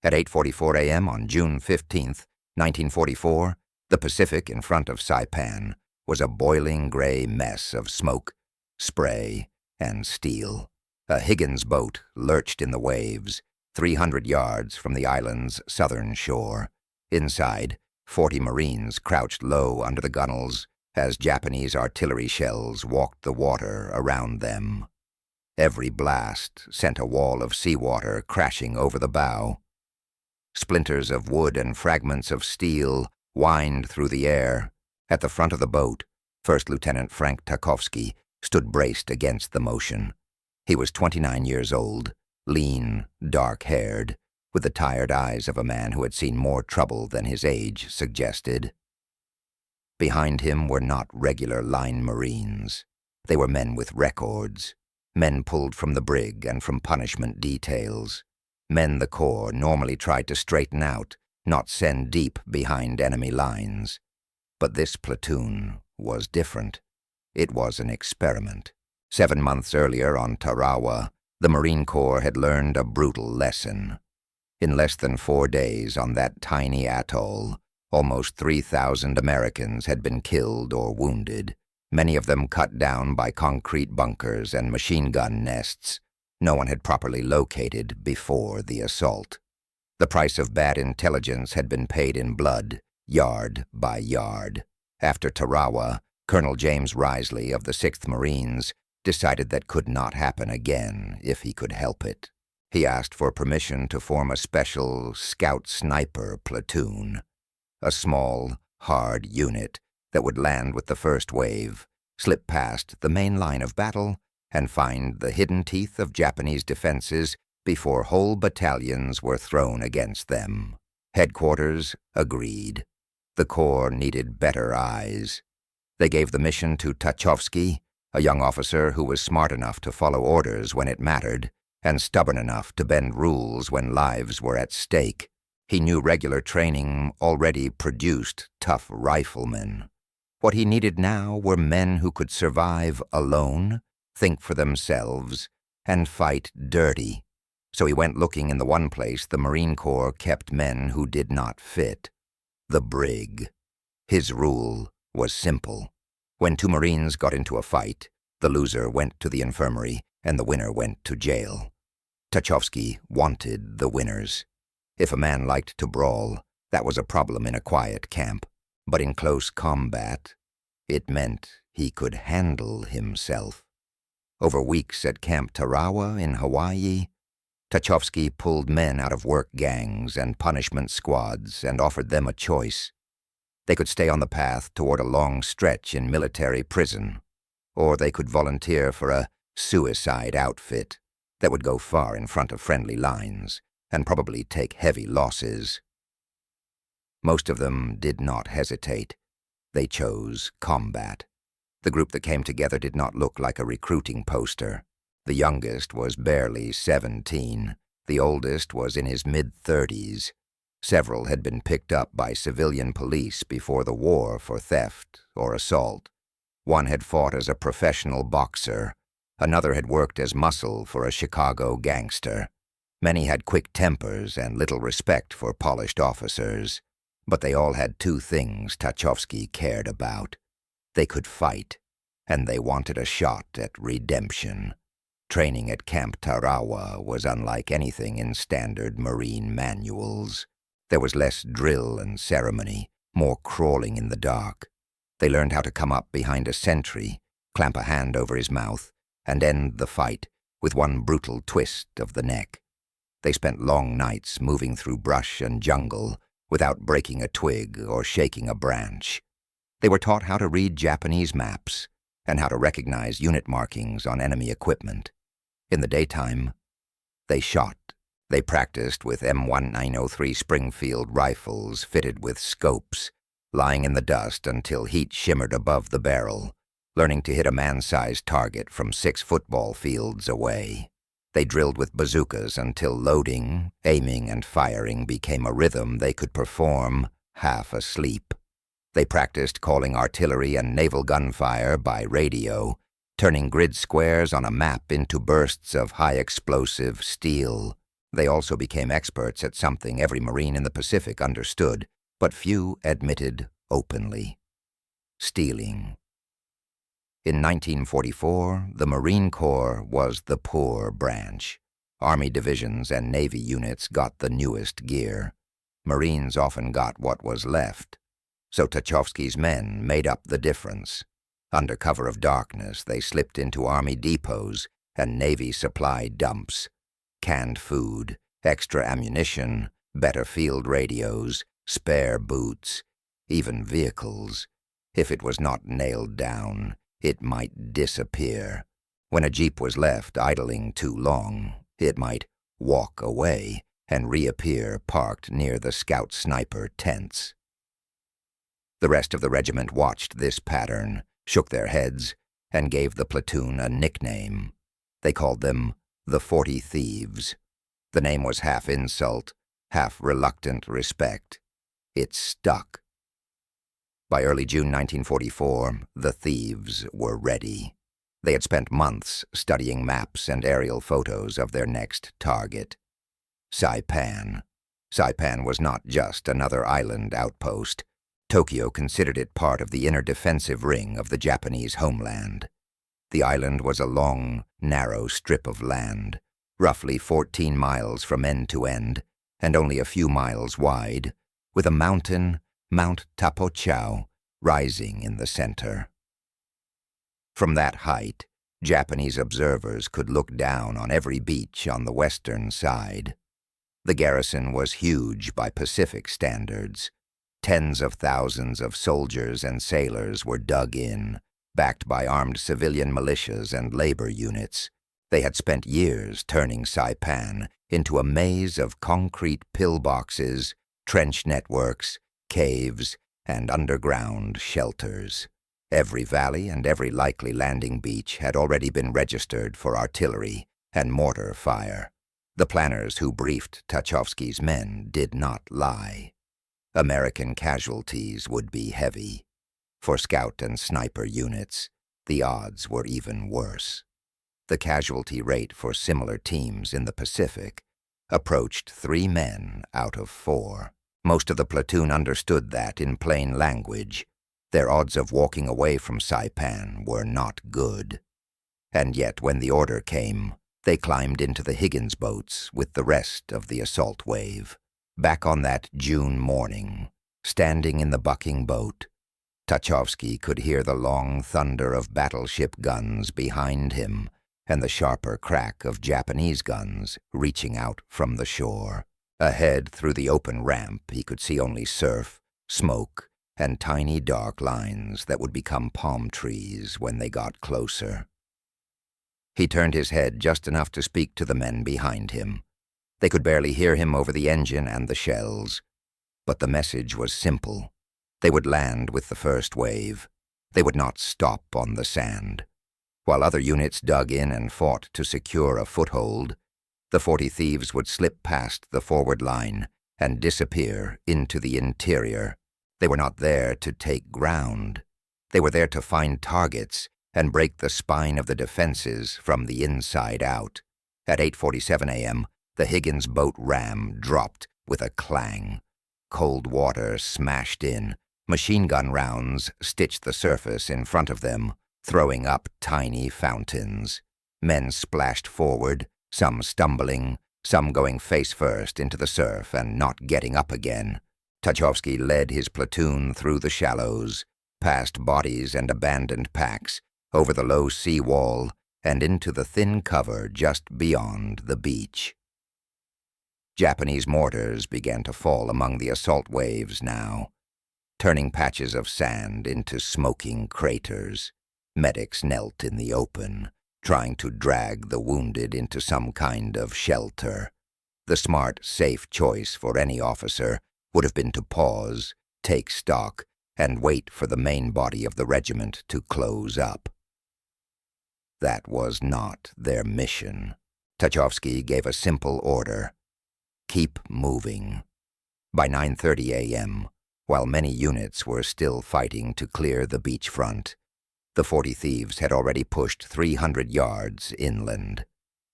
At 8:44 a.m. on June 15th, 1944, the Pacific in front of Saipan was a boiling gray mess of smoke, spray, and steel. A Higgins boat lurched in the waves, 300 yards from the island's southern shore. Inside, 40 Marines crouched low under the gunwales as Japanese artillery shells walked the water around them. Every blast sent a wall of seawater crashing over the bow. Splinters of wood and fragments of steel whined through the air. At the front of the boat, First Lieutenant Frank Tachovsky stood braced against the motion. He was 29 years old, lean, dark-haired, with the tired eyes of a man who had seen more trouble than his age suggested. Behind him were not regular line Marines. They were men with records, men pulled from the brig and from punishment details, men the Corps normally tried to straighten out, not send deep behind enemy lines. But this platoon was different. It was an experiment. 7 months earlier on Tarawa, the Marine Corps had learned a brutal lesson. In less than 4 days on that tiny atoll, almost 3,000 Americans had been killed or wounded, many of them cut down by concrete bunkers and machine gun nests no one had properly located before the assault. The price of bad intelligence had been paid in blood, yard by yard. After Tarawa, Colonel James Risley of the 6th Marines decided that could not happen again if he could help it. He asked for permission to form a special scout sniper platoon, a small, hard unit that would land with the first wave, slip past the main line of battle, and find the hidden teeth of Japanese defenses before whole battalions were thrown against them. Headquarters agreed. The Corps needed better eyes. They gave the mission to Tachovsky, a young officer who was smart enough to follow orders when it mattered, and stubborn enough to bend rules when lives were at stake. He knew regular training already produced tough riflemen. What he needed now were men who could survive alone, think for themselves, and fight dirty. So he went looking in the one place the Marine Corps kept men who did not fit: the brig. His rule was simple. When 2 Marines got into a fight, the loser went to the infirmary and the winner went to jail. Tachovsky wanted the winners. If a man liked to brawl, that was a problem in a quiet camp. But in close combat, it meant he could handle himself. Over weeks at Camp Tarawa in Hawaii, Tachovsky pulled men out of work gangs and punishment squads and offered them a choice. They could stay on the path toward a long stretch in military prison, or they could volunteer for a suicide outfit that would go far in front of friendly lines and probably take heavy losses. Most of them did not hesitate. They chose combat. The group that came together did not look like a recruiting poster. The youngest was barely 17. The oldest was in his mid-30s. Several had been picked up by civilian police before the war for theft or assault. One had fought as a professional boxer. Another had worked as muscle for a Chicago gangster. Many had quick tempers and little respect for polished officers. But they all had 2 things Tachovsky cared about. They could fight, and they wanted a shot at redemption. Training at Camp Tarawa was unlike anything in standard Marine manuals. There was less drill and ceremony, more crawling in the dark. They learned how to come up behind a sentry, clamp a hand over his mouth, and end the fight with one brutal twist of the neck. They spent long nights moving through brush and jungle without breaking a twig or shaking a branch. They were taught how to read Japanese maps and how to recognize unit markings on enemy equipment. In the daytime, they shot. They practiced with M1903 Springfield rifles fitted with scopes, lying in the dust until heat shimmered above the barrel, learning to hit a man-sized target from 6 football fields away. They drilled with bazookas until loading, aiming, and firing became a rhythm they could perform half asleep. They practiced calling artillery and naval gunfire by radio, turning grid squares on a map into bursts of high-explosive steel. They also became experts at something every Marine in the Pacific understood, but few admitted openly: stealing. In 1944, the Marine Corps was the poor branch. Army divisions and Navy units got the newest gear. Marines often got what was left. So Tachovsky's men made up the difference. Under cover of darkness, they slipped into Army depots and Navy supply dumps. Canned food, extra ammunition, better field radios, spare boots, even vehicles. If it was not nailed down, it might disappear. When a jeep was left idling too long, it might walk away and reappear parked near the scout sniper tents. The rest of the regiment watched this pattern, shook their heads, and gave the platoon a nickname. They called them the 40 Thieves. The name was half insult, half reluctant respect. It stuck. By early June 1944, the Thieves were ready. They had spent months studying maps and aerial photos of their next target: Saipan. Saipan was not just another island outpost. Tokyo considered it part of the inner defensive ring of the Japanese homeland. The island was a long, narrow strip of land, roughly 14 miles from end to end, and only a few miles wide, with a mountain, Mount Tachovsky, rising in the center. From that height, Japanese observers could look down on every beach on the western side. The garrison was huge by Pacific standards. Tens of thousands of soldiers and sailors were dug in, backed by armed civilian militias and labor units. They had spent years turning Saipan into a maze of concrete pillboxes, trench networks, caves, and underground shelters. Every valley and every likely landing beach had already been registered for artillery and mortar fire. The planners who briefed Tachovsky's men did not lie. American casualties would be heavy. For scout and sniper units, the odds were even worse. The casualty rate for similar teams in the Pacific approached 3 men out of 4. Most of the platoon understood that in plain language. Their odds of walking away from Saipan were not good. And yet when the order came, they climbed into the Higgins boats with the rest of the assault wave. Back on that June morning, standing in the bucking boat, Tachovsky could hear the long thunder of battleship guns behind him and the sharper crack of Japanese guns reaching out from the shore. Ahead through the open ramp, he could see only surf, smoke, and tiny dark lines that would become palm trees when they got closer. He turned his head just enough to speak to the men behind him. They could barely hear him over the engine and the shells. But the message was simple. They would land with the first wave. They would not stop on the sand. While other units dug in and fought to secure a foothold, the 40 Thieves would slip past the forward line and disappear into the interior. They were not there to take ground. They were there to find targets and break the spine of the defenses from the inside out. At 8:47 a.m., the Higgins boat ram dropped with a clang. Cold water smashed in. Machine gun rounds stitched the surface in front of them, throwing up tiny fountains. Men splashed forward, some stumbling, some going face first into the surf and not getting up again. Tachovsky led his platoon through the shallows, past bodies and abandoned packs, over the low sea wall, and into the thin cover just beyond the beach. Japanese mortars began to fall among the assault waves now, turning patches of sand into smoking craters. Medics knelt in the open, trying to drag the wounded into some kind of shelter. The smart, safe choice for any officer would have been to pause, take stock, and wait for the main body of the regiment to close up. That was not their mission. Tachovsky gave a simple order: keep moving. By 9:30 a.m., while many units were still fighting to clear the beachfront, the 40 Thieves had already pushed 300 yards inland.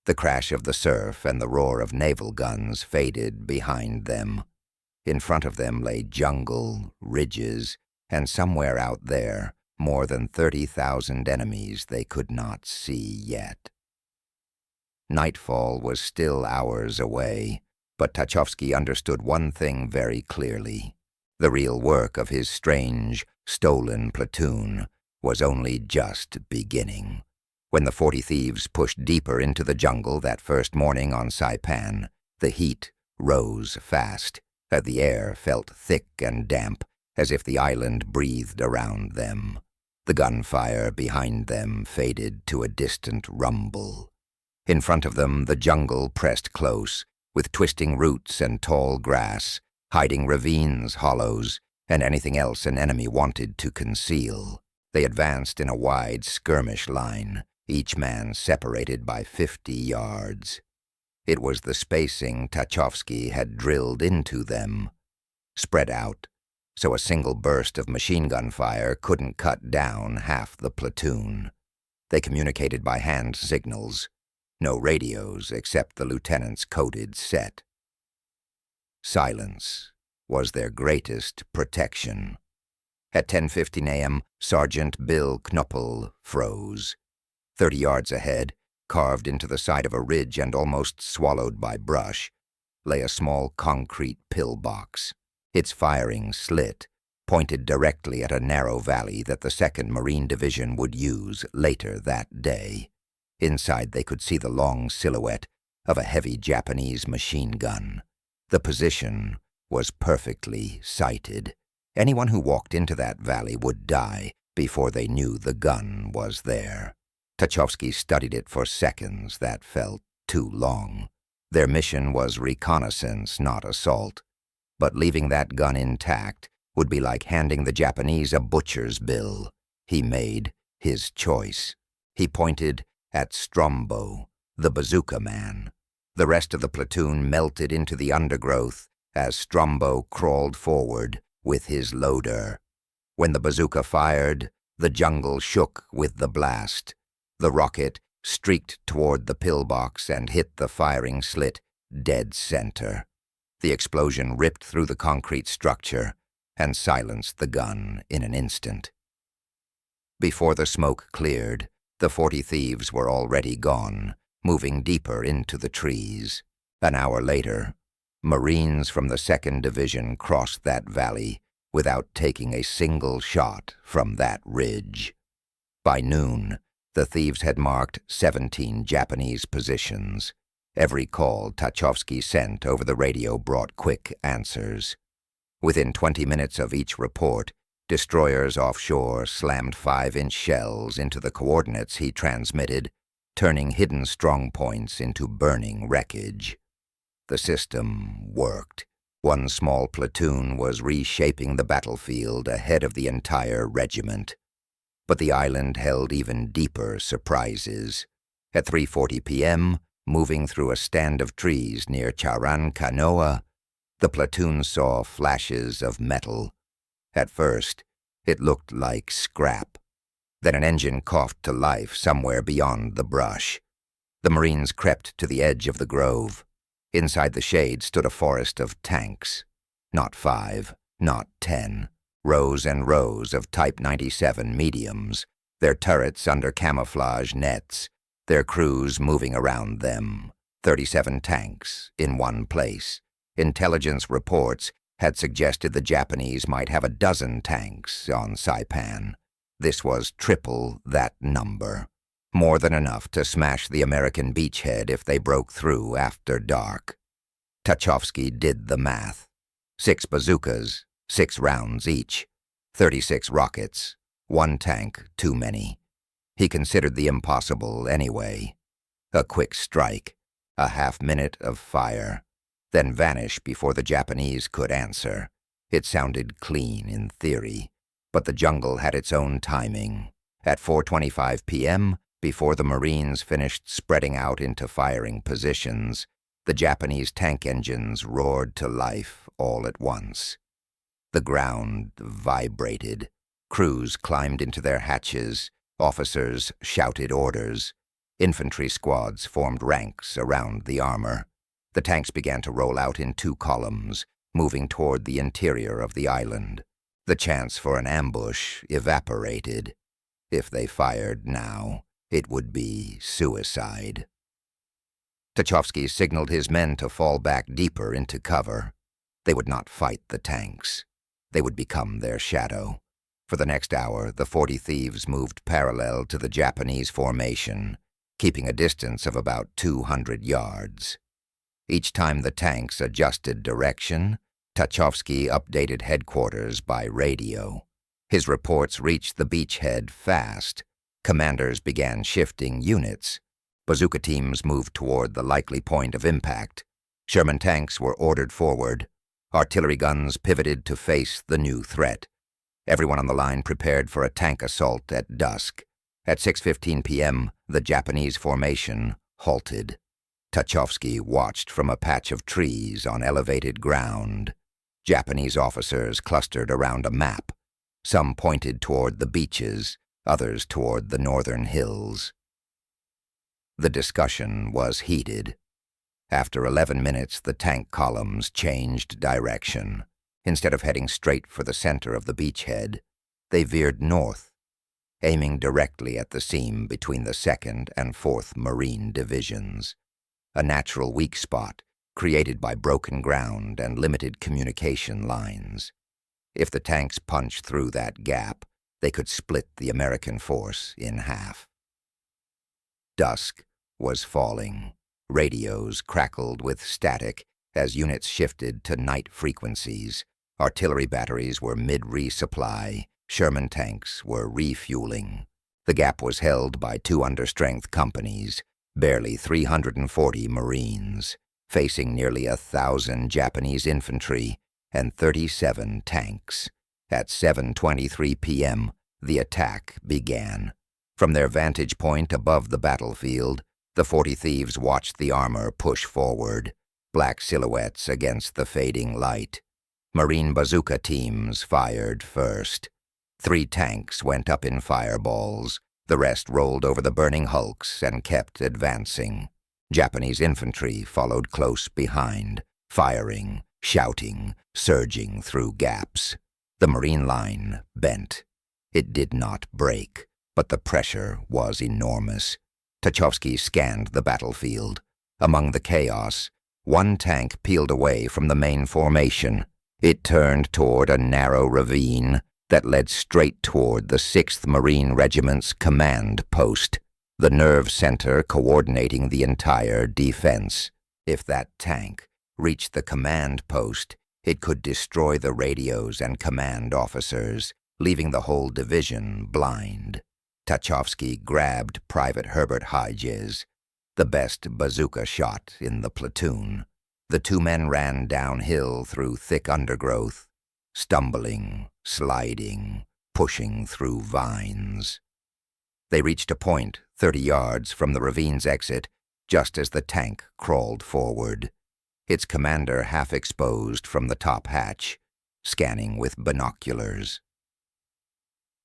The crash of the surf and the roar of naval guns faded behind them. In front of them lay jungle, ridges, and somewhere out there, more than 30,000 enemies they could not see yet. Nightfall was still hours away, but Tachovsky understood one thing very clearly. The real work of his strange, stolen platoon was only just beginning. When the 40 thieves pushed deeper into the jungle that first morning on Saipan, the heat rose fast. The air felt thick and damp, as if the island breathed around them. The gunfire behind them faded to a distant rumble. In front of them, the jungle pressed close, with twisting roots and tall grass, hiding ravines, hollows, and anything else an enemy wanted to conceal. They advanced in a wide skirmish line, each man separated by 50 yards. It was the spacing Tachovsky had drilled into them, spread out, so a single burst of machine gun fire couldn't cut down half the platoon. They communicated by hand signals, no radios except the lieutenant's coded set. Silence was their greatest protection. At 10:15 a.m., Sergeant Bill Knoppel froze. 30 yards ahead, carved into the side of a ridge and almost swallowed by brush, lay a small concrete pillbox. Its firing slit pointed directly at a narrow valley that the 2nd Marine Division would use later that day. Inside they could see the long silhouette of a heavy Japanese machine gun. The position was perfectly sighted. Anyone who walked into that valley would die before they knew the gun was there. Tachovsky studied it for seconds that felt too long. Their mission was reconnaissance, not assault. But leaving that gun intact would be like handing the Japanese a butcher's bill. He made his choice. He pointed at Strombo, the bazooka man. The rest of the platoon melted into the undergrowth as Strombo crawled forward with his loader. When the bazooka fired, the jungle shook with the blast. The rocket streaked toward the pillbox and hit the firing slit dead center. The explosion ripped through the concrete structure and silenced the gun in an instant. Before the smoke cleared, the 40 thieves were already gone, moving deeper into the trees. An hour later, Marines from the 2nd Division crossed that valley without taking a single shot from that ridge. By noon, the thieves had marked 17 Japanese positions. Every call Tachovsky sent over the radio brought quick answers. Within 20 minutes of each report, destroyers offshore slammed 5-inch shells into the coordinates he transmitted, turning hidden strongpoints into burning wreckage. The system worked. One small platoon was reshaping the battlefield ahead of the entire regiment. But the island held even deeper surprises. At 3:40 p.m., moving through a stand of trees near Charankanoa, the platoon saw flashes of metal. At first, it looked like scrap. Then an engine coughed to life somewhere beyond the brush. The Marines crept to the edge of the grove. Inside the shade stood a forest of tanks. Not 5, not 10. Rows and rows of Type 97 mediums, their turrets under camouflage nets, their crews moving around them. 37 tanks in one place. Intelligence reports had suggested the Japanese might have a dozen tanks on Saipan. This was triple that number. More than enough to smash the American beachhead if they broke through after dark. Tachovsky did the math. 6 bazookas, 6 rounds each, 36 rockets, 1 tank too many. He considered the impossible anyway. A quick strike, a half-minute of fire, then vanish before the Japanese could answer. It sounded clean in theory, but the jungle had its own timing. At 4:25 p.m., before the Marines finished spreading out into firing positions, the Japanese tank engines roared to life all at once. The ground vibrated. Crews climbed into their hatches. Officers shouted orders. Infantry squads formed ranks around the armor. The tanks began to roll out in 2 columns, moving toward the interior of the island. The chance for an ambush evaporated. If they fired now, it would be suicide. Tachovsky signaled his men to fall back deeper into cover. They would not fight the tanks. They would become their shadow. For the next hour, the 40 Thieves moved parallel to the Japanese formation, keeping a distance of about 200 yards. Each time the tanks adjusted direction, Tachovsky updated headquarters by radio. His reports reached the beachhead fast. Commanders began shifting units. Bazooka teams moved toward the likely point of impact. Sherman tanks were ordered forward. Artillery guns pivoted to face the new threat. Everyone on the line prepared for a tank assault at dusk. At 6:15 p.m., the Japanese formation halted. Tachovsky watched from a patch of trees on elevated ground. Japanese officers clustered around a map. Some pointed toward the beaches, others toward the northern hills. The discussion was heated. After 11 minutes, the tank columns changed direction. Instead of heading straight for the center of the beachhead, they veered north, aiming directly at the seam between the 2nd and 4th Marine Divisions, a natural weak spot created by broken ground and limited communication lines. If the tanks punched through that gap, they could split the American force in half. Dusk was falling. Radios crackled with static as units shifted to night frequencies. Artillery batteries were mid-resupply. Sherman tanks were refueling. The gap was held by 2 understrength companies, barely 340 Marines, facing nearly 1,000 Japanese infantry and 37 tanks. At 7:23 p.m., the attack began. From their vantage point above the battlefield, the 40 Thieves watched the armor push forward, black silhouettes against the fading light. Marine bazooka teams fired first. 3 tanks went up in fireballs. The rest rolled over the burning hulks and kept advancing. Japanese infantry followed close behind, firing, shouting, surging through gaps. The Marine line bent. It did not break, but the pressure was enormous. Tachovsky scanned the battlefield. Among the chaos, 1 tank peeled away from the main formation. It turned toward a narrow ravine that led straight toward the 6th Marine Regiment's command post, the nerve center coordinating the entire defense. If that tank reached the command post, it could destroy the radios and command officers, leaving the whole division blind. Tachovsky grabbed Private Herbert Hodges, the best bazooka shot in the platoon. The 2 men ran downhill through thick undergrowth, stumbling, sliding, pushing through vines. They reached a point 30 yards from the ravine's exit just as the tank crawled forward, its commander half exposed from the top hatch, scanning with binoculars.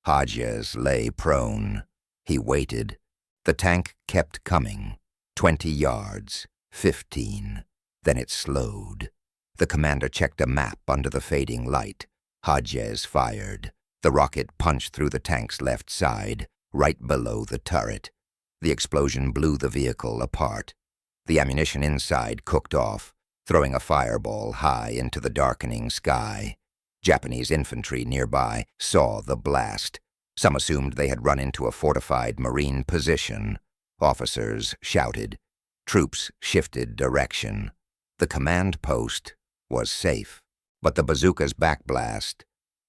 Hodges lay prone. He waited. The tank kept coming. 20 yards, 15. Then it slowed. The commander checked a map under the fading light. Hodges fired. The rocket punched through the tank's left side, right below the turret. The explosion blew the vehicle apart. The ammunition inside cooked off, throwing a fireball high into the darkening sky. Japanese infantry nearby saw the blast. Some assumed they had run into a fortified Marine position. Officers shouted. Troops shifted direction. The command post was safe, but the bazooka's backblast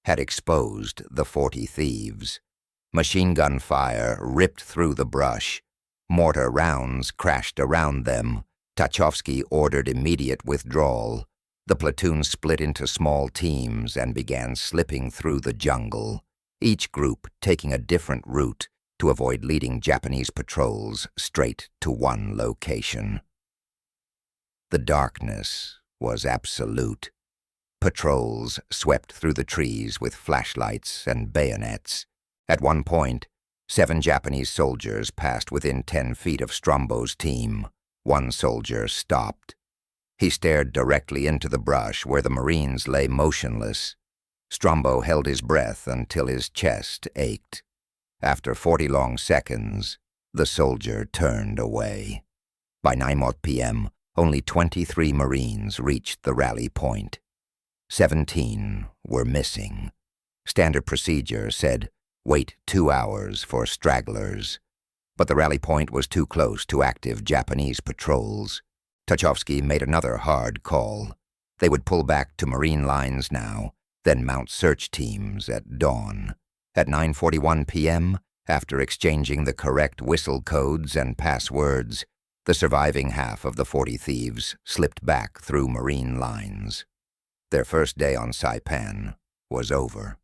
had exposed the 40 Thieves. Machine gun fire ripped through the brush. Mortar rounds crashed around them. Tachovsky ordered immediate withdrawal. The platoon split into small teams and began slipping through the jungle, each group taking a different route to avoid leading Japanese patrols straight to one location. The darkness was absolute. Patrols swept through the trees with flashlights and bayonets. At one point, 7 Japanese soldiers passed within 10 feet of Strombo's team. One soldier stopped. He stared directly into the brush where the Marines lay motionless. Strombo held his breath until his chest ached. After 40 long seconds, the soldier turned away. By 9 p.m., only 23 Marines reached the rally point. 17 were missing. Standard procedure said, wait 2 hours for stragglers. But the rally point was too close to active Japanese patrols. Tachovsky made another hard call. They would pull back to Marine lines now, then mount search teams at dawn. At 9:41 p.m., after exchanging the correct whistle codes and passwords, the surviving half of the 40 thieves slipped back through Marine lines. Their first day on Saipan was over.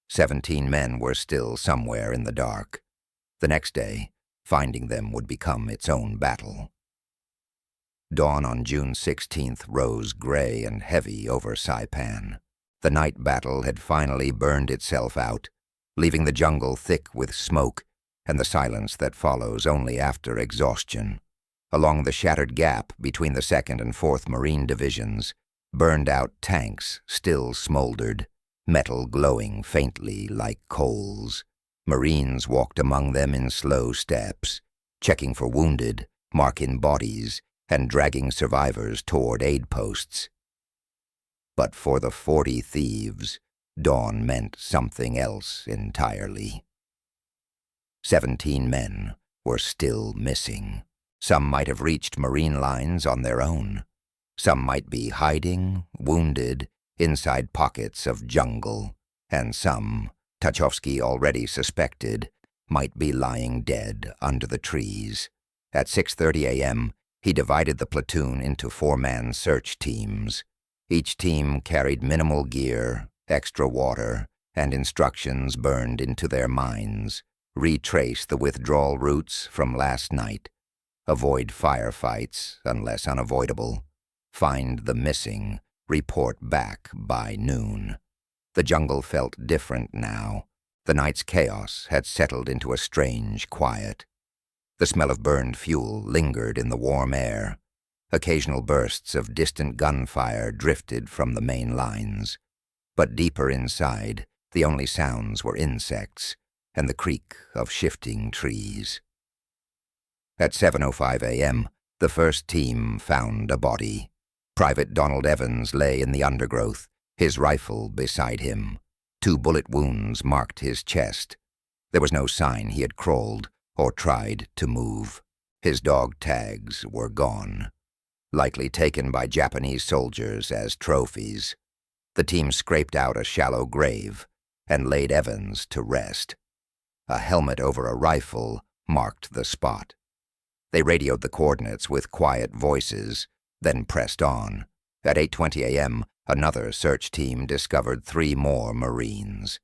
17 men were still somewhere in the dark. The next day, finding them would become its own battle. Dawn on June 16th rose gray and heavy over Saipan. The night battle had finally burned itself out, leaving the jungle thick with smoke and the silence that follows only after exhaustion. Along the shattered gap between the 2nd and 4th Marine Divisions, burned-out tanks still smoldered, metal glowing faintly like coals. Marines walked among them in slow steps, checking for wounded, marking bodies, and dragging survivors toward aid posts. But for the 40 thieves, dawn meant something else entirely. 17 men were still missing. Some might have reached Marine lines on their own. Some might be hiding, wounded, inside pockets of jungle. And some, Tachovsky already suspected, might be lying dead under the trees. At 6:30 a.m., he divided the platoon into 4-man search teams. Each team carried minimal gear, extra water, and instructions burned into their minds. Retrace the withdrawal routes from last night. Avoid firefights unless unavoidable. Find the missing. Report back by noon. The jungle felt different now. The night's chaos had settled into a strange quiet. The smell of burned fuel lingered in the warm air. Occasional bursts of distant gunfire drifted from the main lines. But deeper inside, the only sounds were insects and the creak of shifting trees. At 7:05 a.m., the first team found a body. Private Donald Evans lay in the undergrowth, his rifle beside him. 2 bullet wounds marked his chest. There was no sign he had crawled or tried to move. His dog tags were gone, likely taken by Japanese soldiers as trophies. The team scraped out a shallow grave and laid Evans to rest. A helmet over a rifle marked the spot. They radioed the coordinates with quiet voices, then pressed on. At 8:20 a.m., another search team discovered 3 more Marines.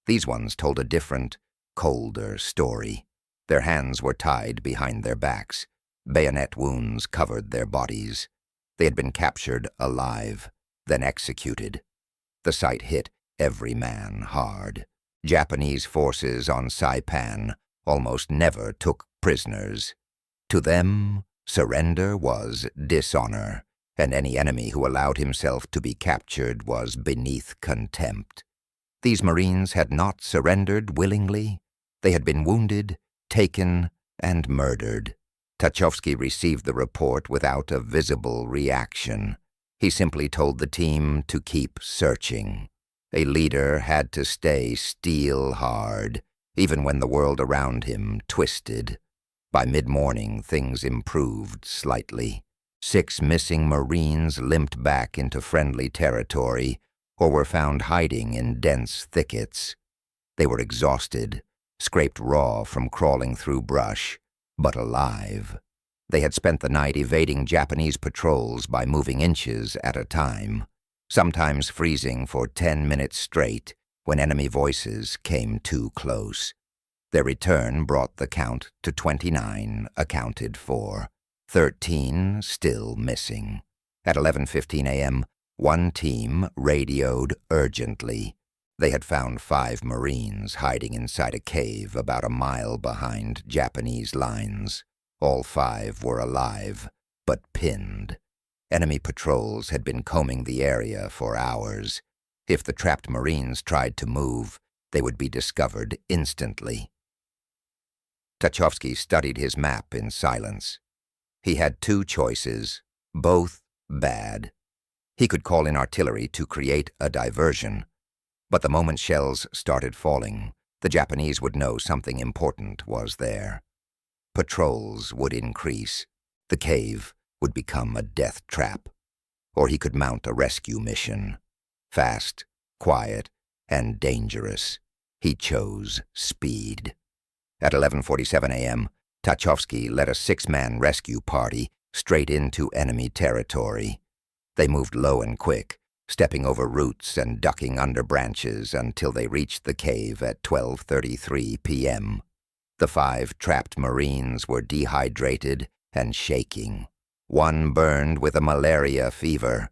These ones told a different, colder story. Their hands were tied behind their backs. Bayonet wounds covered their bodies. They had been captured alive, then executed. The sight hit every man hard. Japanese forces on Saipan almost never took prisoners. To them, surrender was dishonor, and any enemy who allowed himself to be captured was beneath contempt. These Marines had not surrendered willingly. They had been wounded, taken, and murdered. Tachovsky received the report without a visible reaction. He simply told the team to keep searching. A leader had to stay steel-hard, even when the world around him twisted. By mid-morning, things improved slightly. 6 missing Marines limped back into friendly territory or were found hiding in dense thickets. They were exhausted, scraped raw from crawling through brush, but alive. They had spent the night evading Japanese patrols by moving inches at a time, sometimes freezing for 10 minutes straight when enemy voices came too close. Their return brought the count to 29 accounted for, 13 still missing. At 11:15 a.m., one team radioed urgently. They had found 5 Marines hiding inside a cave about a mile behind Japanese lines. All 5 were alive, but pinned. Enemy patrols had been combing the area for hours. If the trapped Marines tried to move, they would be discovered instantly. Tachovsky studied his map in silence. He had 2 choices, both bad. He could call in artillery to create a diversion, but the moment shells started falling, the Japanese would know something important was there. Patrols would increase. The cave would become a death trap. Or he could mount a rescue mission. Fast, quiet, and dangerous. He chose speed. At 11:47 a.m., Tachovsky led a 6-man rescue party straight into enemy territory. They moved low and quick, stepping over roots and ducking under branches until they reached the cave at 12:33 p.m. The 5 trapped Marines were dehydrated and shaking. One burned with a malaria fever.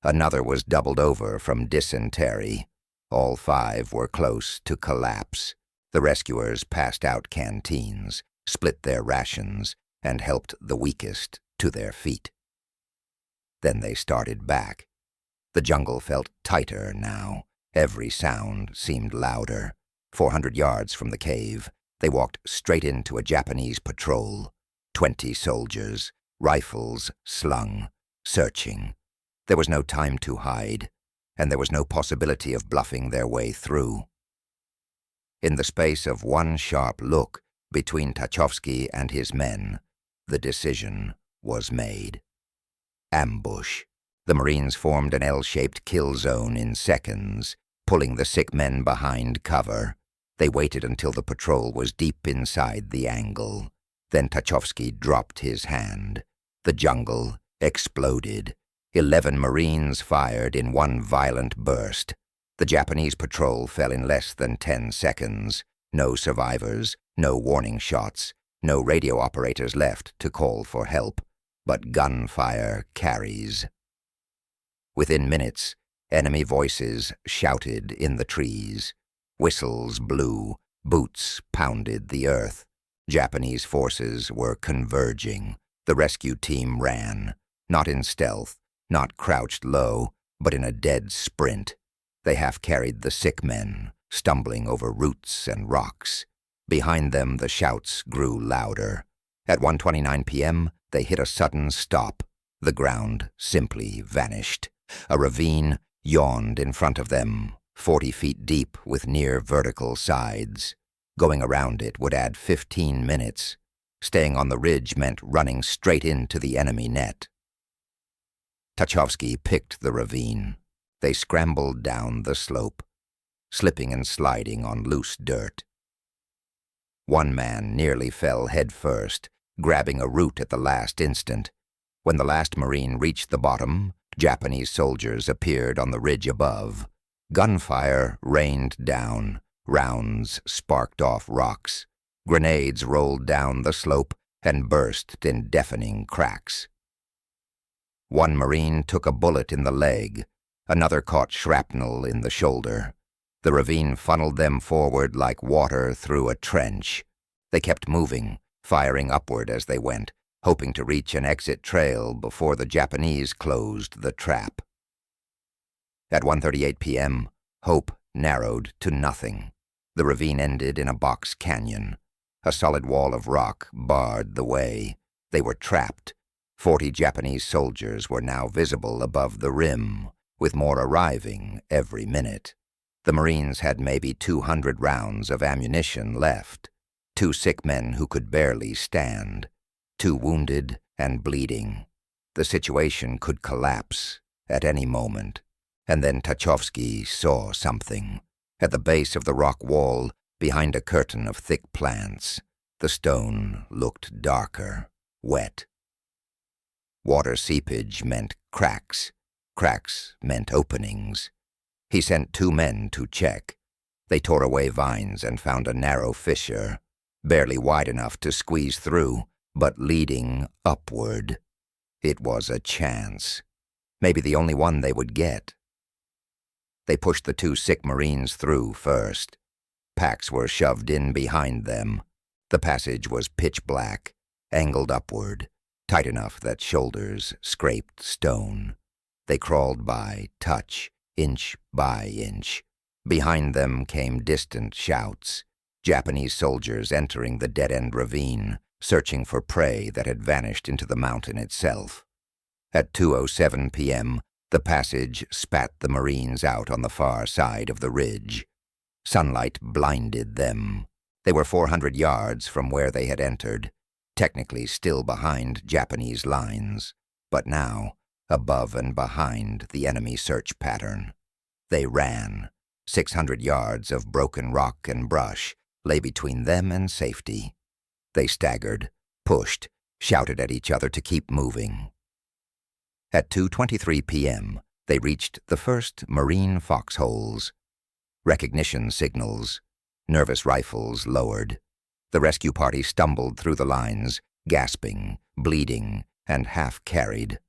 Another was doubled over from dysentery. All 5 were close to collapse. The rescuers passed out canteens, split their rations, and helped the weakest to their feet. Then they started back. The jungle felt tighter now. Every sound seemed louder. 400 yards from the cave, they walked straight into a Japanese patrol. 20 soldiers, rifles slung, searching. There was no time to hide, and there was no possibility of bluffing their way through. In the space of one sharp look between Tachovsky and his men, the decision was made. Ambush. The Marines formed an L-shaped kill zone in seconds, pulling the sick men behind cover. They waited until the patrol was deep inside the angle. Then Tachovsky dropped his hand. The jungle exploded. 11 Marines fired in one violent burst. The Japanese patrol fell in less than 10 seconds. No survivors, no warning shots, no radio operators left to call for help. But gunfire carries. Within minutes, enemy voices shouted in the trees. Whistles blew, boots pounded the earth. Japanese forces were converging. The rescue team ran, not in stealth, not crouched low, but in a dead sprint. They half-carried the sick men, stumbling over roots and rocks. Behind them, the shouts grew louder. At 1:29 p.m., they hit a sudden stop. The ground simply vanished. A ravine yawned in front of them, 40 feet deep with near vertical sides. Going around it would add 15 minutes. Staying on the ridge meant running straight into the enemy net. Tachovsky picked the ravine. They scrambled down the slope, slipping and sliding on loose dirt. One man nearly fell headfirst, grabbing a root at the last instant. When the last Marine reached the bottom, Japanese soldiers appeared on the ridge above. Gunfire rained down. Rounds sparked off rocks. Grenades rolled down the slope and burst in deafening cracks. One Marine took a bullet in the leg. Another caught shrapnel in the shoulder. The ravine funneled them forward like water through a trench. They kept moving, firing upward as they went, hoping to reach an exit trail before the Japanese closed the trap. At 1:38 p.m., hope narrowed to nothing. The ravine ended in a box canyon. A solid wall of rock barred the way. They were trapped. 40 Japanese soldiers were now visible above the rim, with more arriving every minute. The Marines had maybe 200 rounds of ammunition left. 2 sick men who could barely stand. 2 wounded and bleeding. The situation could collapse at any moment. And then Tachovsky saw something. At the base of the rock wall, behind a curtain of thick plants, the stone looked darker, wet. Water seepage meant cracks. Cracks meant openings. He sent 2 men to check. They tore away vines and found a narrow fissure, barely wide enough to squeeze through, but leading upward. It was a chance. Maybe the only one they would get. They pushed the two sick Marines through first. Packs were shoved in behind them. The passage was pitch black, angled upward, tight enough that shoulders scraped stone. They crawled by touch, inch by inch. Behind them came distant shouts, Japanese soldiers entering the dead-end ravine, searching for prey that had vanished into the mountain itself. At 2:07 p.m., the passage spat the Marines out on the far side of the ridge. Sunlight blinded them. They were 400 yards from where they had entered, technically still behind Japanese lines, but now above and behind the enemy search pattern. They ran. 600 yards of broken rock and brush lay between them and safety. They staggered, pushed, shouted at each other to keep moving. At 2:23 p.m., they reached the first Marine foxholes. Recognition signals. Nervous rifles lowered. The rescue party stumbled through the lines, gasping, bleeding, and half-carried.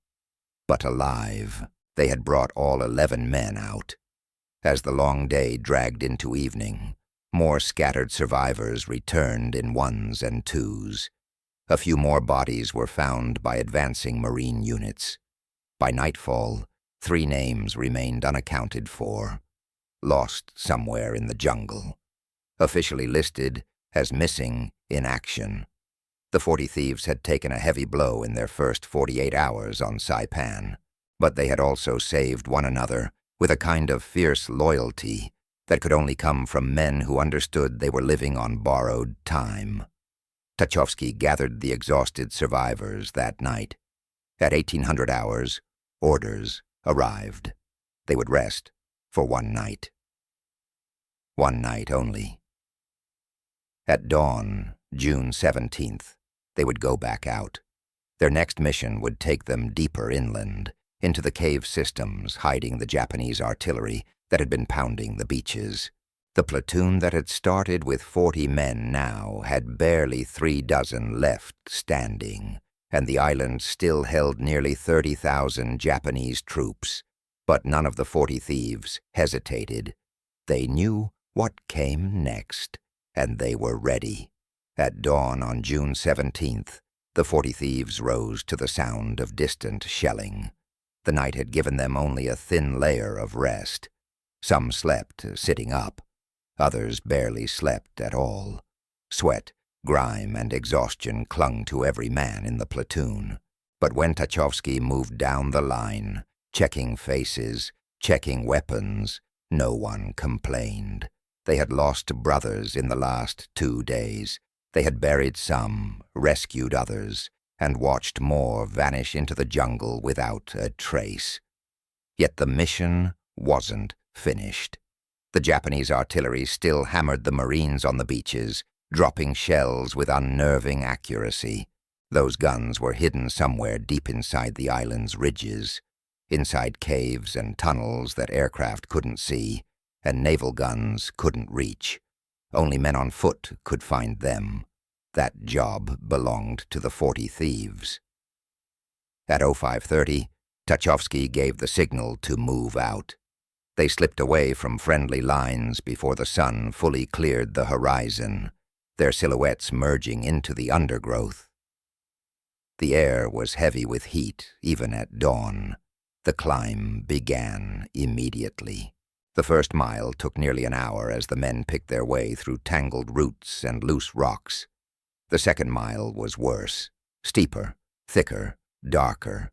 But alive. They had brought all 11 men out. As the long day dragged into evening, more scattered survivors returned in ones and twos. A few more bodies were found by advancing Marine units. By nightfall, 3 names remained unaccounted for, lost somewhere in the jungle, officially listed as missing in action. The 40 Thieves had taken a heavy blow in their first 48 hours on Saipan, but they had also saved one another with a kind of fierce loyalty that could only come from men who understood they were living on borrowed time. Tachovsky gathered the exhausted survivors that night. At 1800 hours, orders arrived. They would rest for one night. One night only. At dawn, June 17th, they would go back out. Their next mission would take them deeper inland, into the cave systems hiding the Japanese artillery that had been pounding the beaches. The platoon that had started with 40 men now had barely 3 dozen left standing, and the island still held nearly 30,000 Japanese troops. But none of the 40 Thieves hesitated. They knew what came next, and they were ready. At dawn on June 17th, the 40 Thieves rose to the sound of distant shelling. The night had given them only a thin layer of rest. Some slept sitting up. Others barely slept at all. Sweat, grime, and exhaustion clung to every man in the platoon. But when Tachovsky moved down the line, checking faces, checking weapons, no one complained. They had lost brothers in the last 2 days. They had buried some, rescued others, and watched more vanish into the jungle without a trace. Yet the mission wasn't finished. The Japanese artillery still hammered the Marines on the beaches, dropping shells with unnerving accuracy. Those guns were hidden somewhere deep inside the island's ridges, inside caves and tunnels that aircraft couldn't see, and naval guns couldn't reach. Only men on foot could find them. That job belonged to the 40 Thieves. At 05:30, Tachovsky gave the signal to move out. They slipped away from friendly lines before the sun fully cleared the horizon, their silhouettes merging into the undergrowth. The air was heavy with heat, even at dawn. The climb began immediately. The first mile took nearly an hour as the men picked their way through tangled roots and loose rocks. The second mile was worse, steeper, thicker, darker.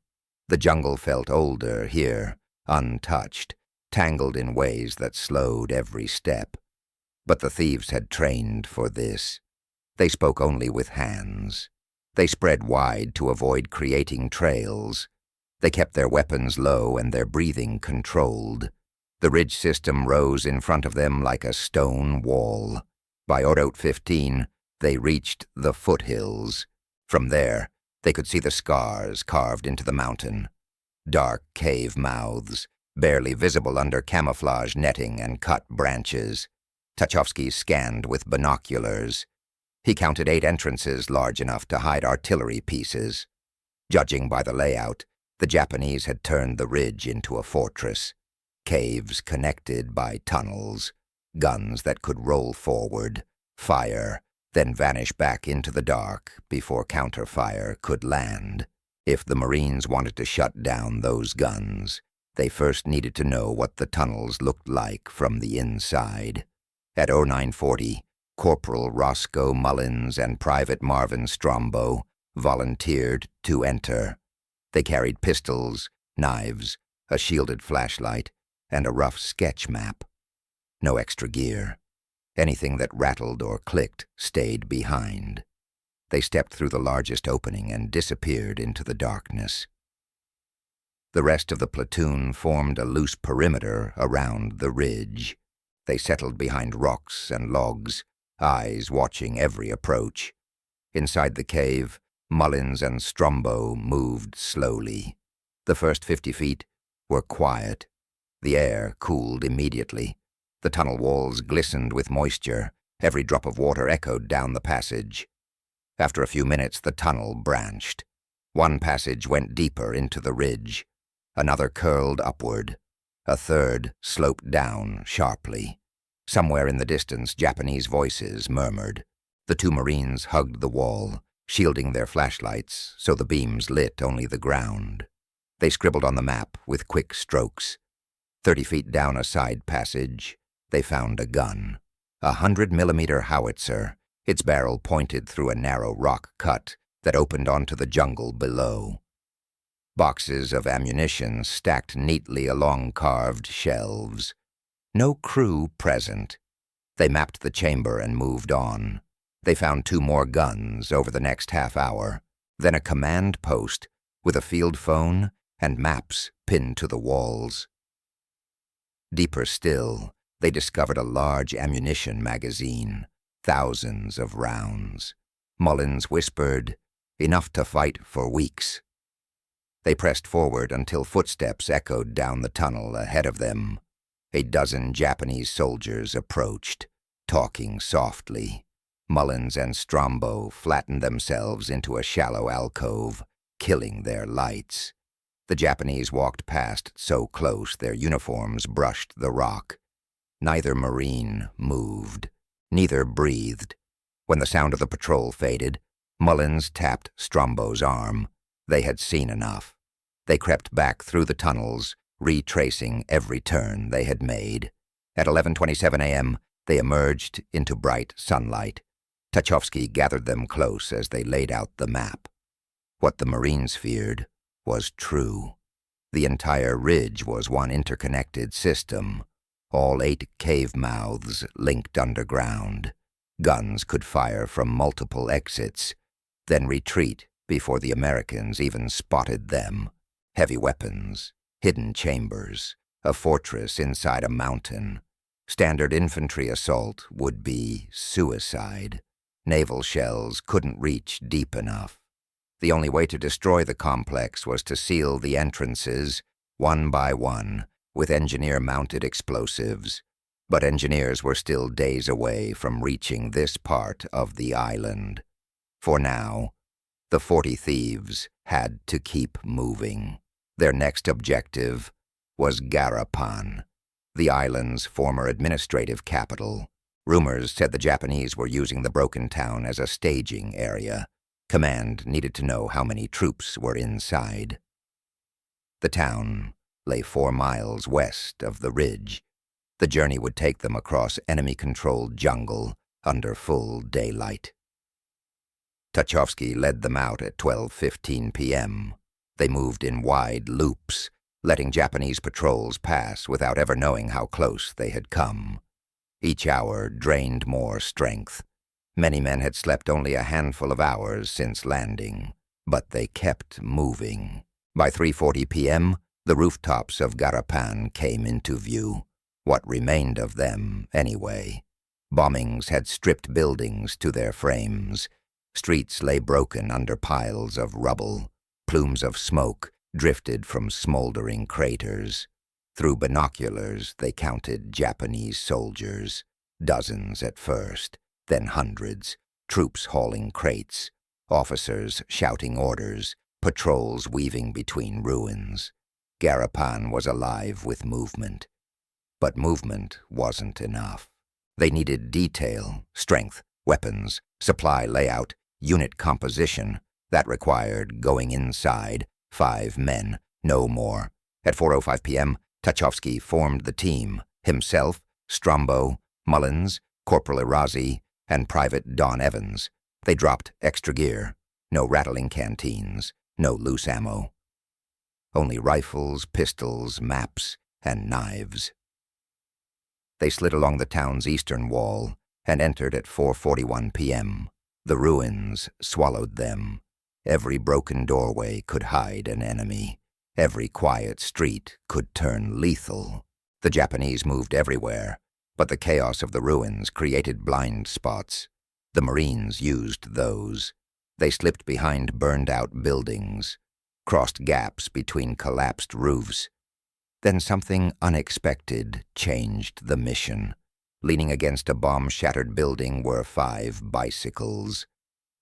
The jungle felt older here, untouched, tangled in ways that slowed every step. But the Thieves had trained for this. They spoke only with hands. They spread wide to avoid creating trails. They kept their weapons low and their breathing controlled. The ridge system rose in front of them like a stone wall. By 08:15, they reached the foothills. From there, they could see the scars carved into the mountain. Dark cave mouths, barely visible under camouflage netting and cut branches. Tachovsky scanned with binoculars. He counted 8 entrances large enough to hide artillery pieces. Judging by the layout, the Japanese had turned the ridge into a fortress. caves connected by tunnels, guns that could roll forward, fire, then vanish back into the dark before counterfire could land. If the Marines wanted to shut down those guns, they first needed to know what the tunnels looked like from the inside. At 0940, Corporal Roscoe Mullins and Private Marvin Strombo volunteered to enter. They carried pistols, knives, a shielded flashlight, and a rough sketch map. No extra gear. Anything that rattled or clicked stayed behind. They stepped through the largest opening and disappeared into the darkness. The rest of the platoon formed a loose perimeter around the ridge. They settled behind rocks and logs, eyes watching every approach. Inside the cave, Mullins and Strombo moved slowly. The first 50 feet were quiet. The air cooled immediately. The tunnel walls glistened with moisture. Every drop of water echoed down the passage. After a few minutes, the tunnel branched. One passage went deeper into the ridge. Another curled upward. A third sloped down sharply. Somewhere in the distance, Japanese voices murmured. The two Marines hugged the wall, shielding their flashlights so the beams lit only the ground. They scribbled on the map with quick strokes. 30 feet down a side passage, they found a gun. A 100mm howitzer, its barrel pointed through a narrow rock cut that opened onto the jungle below. Boxes of ammunition stacked neatly along carved shelves. No crew present. They mapped the chamber and moved on. They found 2 more guns over the next half hour, then a command post with a field phone and maps pinned to the walls. Deeper still, they discovered a large ammunition magazine, thousands of rounds. Mullins whispered, "Enough to fight for weeks." They pressed forward until footsteps echoed down the tunnel ahead of them. A dozen Japanese soldiers approached, talking softly. Mullins and Strombo flattened themselves into a shallow alcove, killing their lights. The Japanese walked past so close their uniforms brushed the rock. Neither Marine moved. Neither breathed. When the sound of the patrol faded, Mullins tapped Strombo's arm. They had seen enough. They crept back through the tunnels, retracing every turn they had made. At 11:27 a.m., they emerged into bright sunlight. Tachovsky gathered them close as they laid out the map. What the Marines feared was true. The entire ridge was one interconnected system. All 8 cave mouths linked underground. Guns could fire from multiple exits, then retreat before the Americans even spotted them. Heavy weapons, hidden chambers, a fortress inside a mountain. Standard infantry assault would be suicide. Naval shells couldn't reach deep enough. The only way to destroy the complex was to seal the entrances, one by one, with engineer-mounted explosives. But engineers were still days away from reaching this part of the island. For now, the 40 Thieves had to keep moving. Their next objective was Garapan, the island's former administrative capital. Rumors said the Japanese were using the broken town as a staging area. Command needed to know how many troops were inside. The town lay 4 miles west of the ridge. The journey would take them across enemy-controlled jungle under full daylight. Tachovsky led them out at 12:15 p.m. They moved in wide loops, letting Japanese patrols pass without ever knowing how close they had come. Each hour drained more strength. Many men had slept only a handful of hours since landing, but they kept moving. By 3:40 p.m., the rooftops of Garapan came into view. What remained of them, anyway. Bombings had stripped buildings to their frames. Streets lay broken under piles of rubble. Plumes of smoke drifted from smoldering craters. Through binoculars, they counted Japanese soldiers. Dozens at first, then hundreds. Troops hauling crates. Officers shouting orders. Patrols weaving between ruins. Garapan was alive with movement. But movement wasn't enough. They needed detail, strength, weapons, supply layout, unit composition. That required going inside, 5 men, no more. At 4:05 p.m., Tachovsky formed the team, himself, Strombo, Mullins, Corporal Irazi, and Private Don Evans. They dropped extra gear, no rattling canteens, no loose ammo. Only rifles, pistols, maps, and knives. They slid along the town's eastern wall and entered at 4:41 p.m. The ruins swallowed them. Every broken doorway could hide an enemy. Every quiet street could turn lethal. The Japanese moved everywhere, but the chaos of the ruins created blind spots. The Marines used those. They slipped behind burned-out buildings, crossed gaps between collapsed roofs. Then something unexpected changed the mission. Leaning against a bomb-shattered building were 5 bicycles.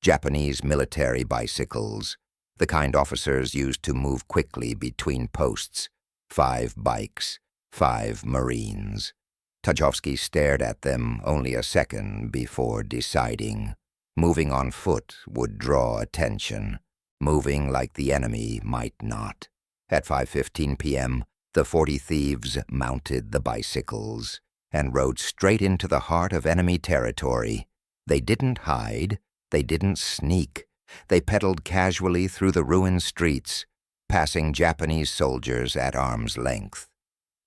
Japanese military bicycles, the kind officers used to move quickly between posts. 5 bikes, 5 Marines. Tachovsky stared at them only a second before deciding. Moving on foot would draw attention. Moving like the enemy might not. At 5:15 p.m., the 40 thieves mounted the bicycles and rode straight into the heart of enemy territory. They didn't hide. They didn't sneak. They pedaled casually through the ruined streets, passing Japanese soldiers at arm's length.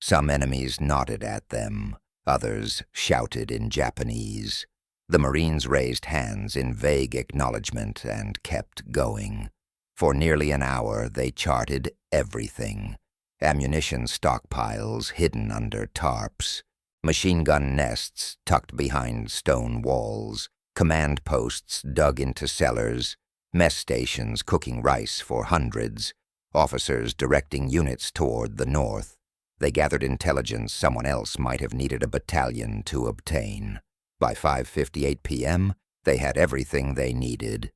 Some enemies nodded at them. Others shouted in Japanese. The Marines raised hands in vague acknowledgement and kept going. For nearly an hour, they charted everything. Ammunition stockpiles hidden under tarps, machine gun nests tucked behind stone walls, command posts dug into cellars, mess stations cooking rice for hundreds, officers directing units toward the north. They gathered intelligence someone else might have needed a battalion to obtain. By 5:58 p.m., they had everything they needed.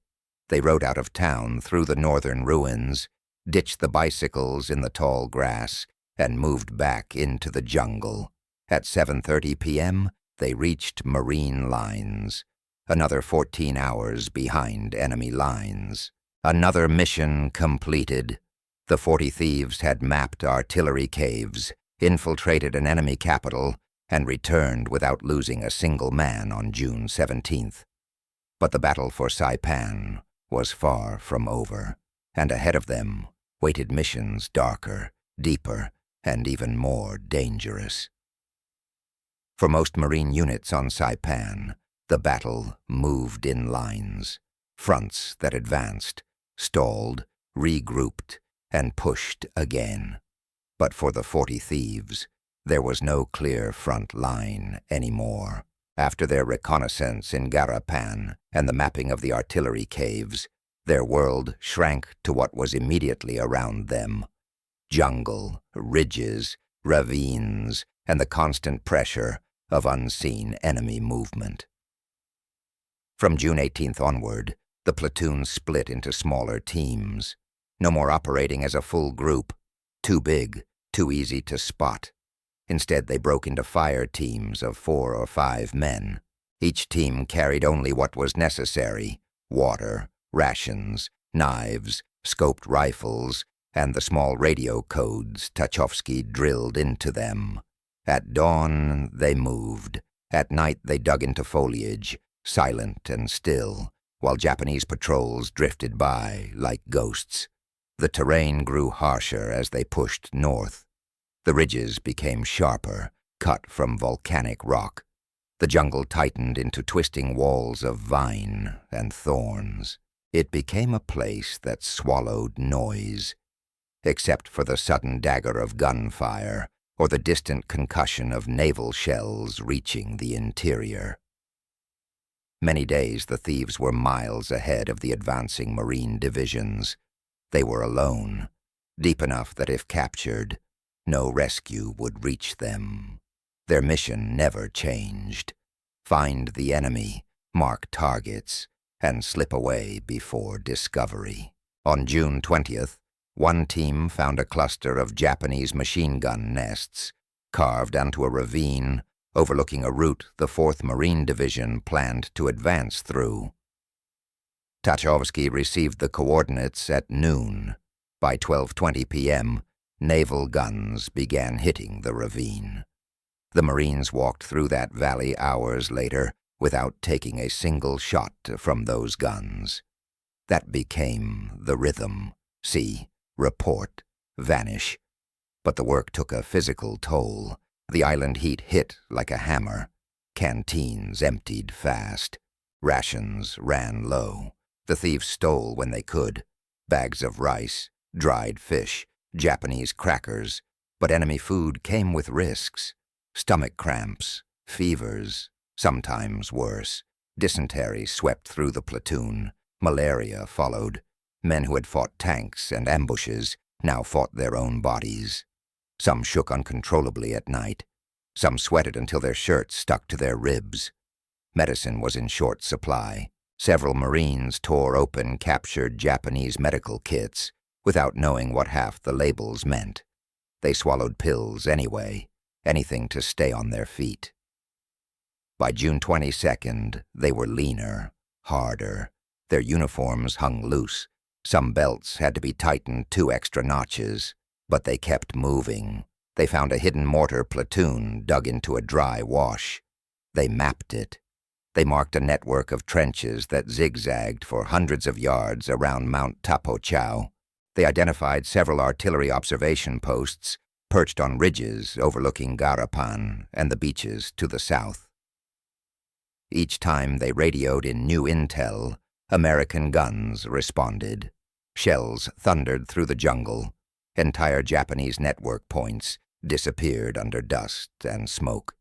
They rode out of town through the northern ruins, ditched the bicycles in the tall grass, and moved back into the jungle. At 7:30 p.m., they reached Marine lines. Another 14 hours behind enemy lines. Another mission completed. The 40 thieves had mapped artillery caves, infiltrated an enemy capital, and returned without losing a single man on June 17th. But the battle for Saipan was far from over, and ahead of them waited missions darker, deeper, and even more dangerous. For most Marine units on Saipan, the battle moved in lines, fronts that advanced, stalled, regrouped, and pushed again. But for the 40 thieves, there was no clear front line anymore. After their reconnaissance in Garapan and the mapping of the artillery caves, their world shrank to what was immediately around them. Jungle, ridges, ravines, and the constant pressure of unseen enemy movement. From June 18th onward, the platoon split into smaller teams. No more operating as a full group, too big, too easy to spot. Instead, they broke into fire teams of 4 or 5 men. Each team carried only what was necessary: water, rations, knives, scoped rifles, and the small radio codes Tachovsky drilled into them. At dawn, they moved. At night, they dug into foliage, silent and still, while Japanese patrols drifted by like ghosts. The terrain grew harsher as they pushed north. The ridges became sharper, cut from volcanic rock. The jungle tightened into twisting walls of vine and thorns. It became a place that swallowed noise, except for the sudden dagger of gunfire or the distant concussion of naval shells reaching the interior. Many days the thieves were miles ahead of the advancing Marine divisions. They were alone, deep enough that if captured, no rescue would reach them. Their mission never changed: find the enemy, mark targets, and slip away before discovery. On June 20th, one team found a cluster of Japanese machine gun nests, carved onto a ravine overlooking a route the 4th Marine Division planned to advance through. Tachovsky received the coordinates at noon. By 12:20 p.m., naval guns began hitting the ravine. The Marines walked through that valley hours later without taking a single shot from those guns. That became the rhythm. See, report, vanish. But the work took a physical toll. The island heat hit like a hammer. Canteens emptied fast. Rations ran low. The thieves stole when they could. Bags of rice, dried fish, Japanese crackers. But enemy food came with risks. Stomach cramps, fevers, sometimes worse. Dysentery swept through the platoon. Malaria followed. Men who had fought tanks and ambushes now fought their own bodies. Some shook uncontrollably at night. Some sweated until their shirts stuck to their ribs. Medicine was in short supply. Several Marines tore open captured Japanese medical kits without knowing what half the labels meant. They swallowed pills anyway, anything to stay on their feet. By June 22nd, they were leaner, harder. Their uniforms hung loose. Some belts had to be tightened 2 extra notches, but they kept moving. They found a hidden mortar platoon dug into a dry wash. They mapped it. They marked a network of trenches that zigzagged for hundreds of yards around Mount Tapochau. They identified several artillery observation posts perched on ridges overlooking Garapan and the beaches to the south. Each time they radioed in new intel, American guns responded. Shells thundered through the jungle. Entire Japanese network points disappeared under dust and smoke.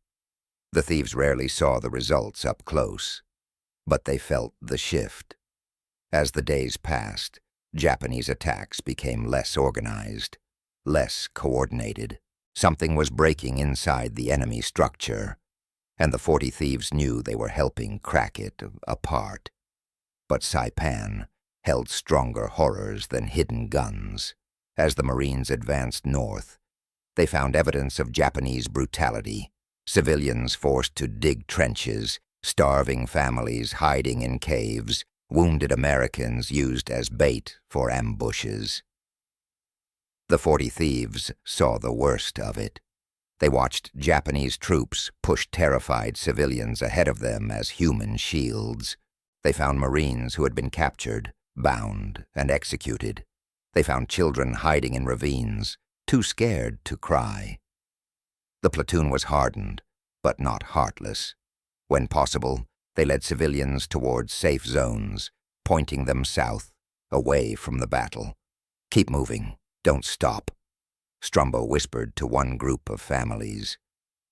The thieves rarely saw the results up close, but they felt the shift. As the days passed, Japanese attacks became less organized, less coordinated. Something was breaking inside the enemy structure, and the 40 thieves knew they were helping crack it apart. But Saipan held stronger horrors than hidden guns. As the Marines advanced north, they found evidence of Japanese brutality. Civilians forced to dig trenches, starving families hiding in caves, wounded Americans used as bait for ambushes. The 40 thieves saw the worst of it. They watched Japanese troops push terrified civilians ahead of them as human shields. They found Marines who had been captured, bound, and executed. They found children hiding in ravines, too scared to cry. The platoon was hardened, but not heartless. When possible, they led civilians towards safe zones, pointing them south, away from the battle. "Keep moving. Don't stop," Strumbo whispered to one group of families.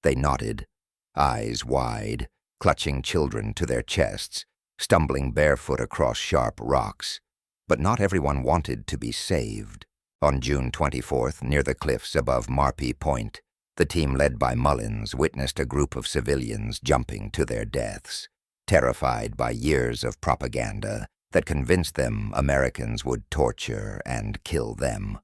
They nodded, eyes wide, clutching children to their chests, stumbling barefoot across sharp rocks. But not everyone wanted to be saved. On June 24th, near the cliffs above Marpy Point, the team led by Mullins witnessed a group of civilians jumping to their deaths, terrified by years of propaganda that convinced them Americans would torture and kill them.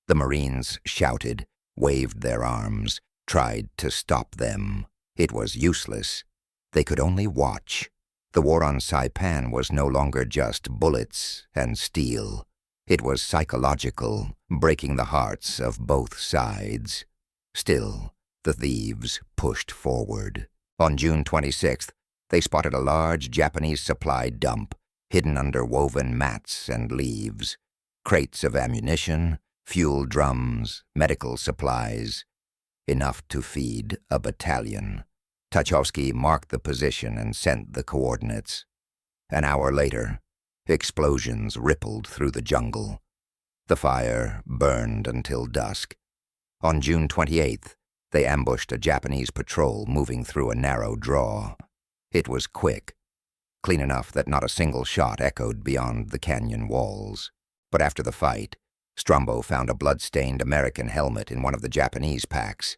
The Marines shouted, waved their arms, tried to stop them. It was useless. They could only watch. The war on Saipan was no longer just bullets and steel. It was psychological, breaking the hearts of both sides. Still, the thieves pushed forward. On June 26th, they spotted a large Japanese supply dump hidden under woven mats and leaves. Crates of ammunition, fuel drums, medical supplies, enough to feed a battalion. Tachovsky marked the position and sent the coordinates. An hour later, explosions rippled through the jungle. The fire burned until dusk. On June 28th, they ambushed a Japanese patrol moving through a narrow draw. It was quick, clean enough that not a single shot echoed beyond the canyon walls. But after the fight, Strumbo found a blood-stained American helmet in one of the Japanese packs.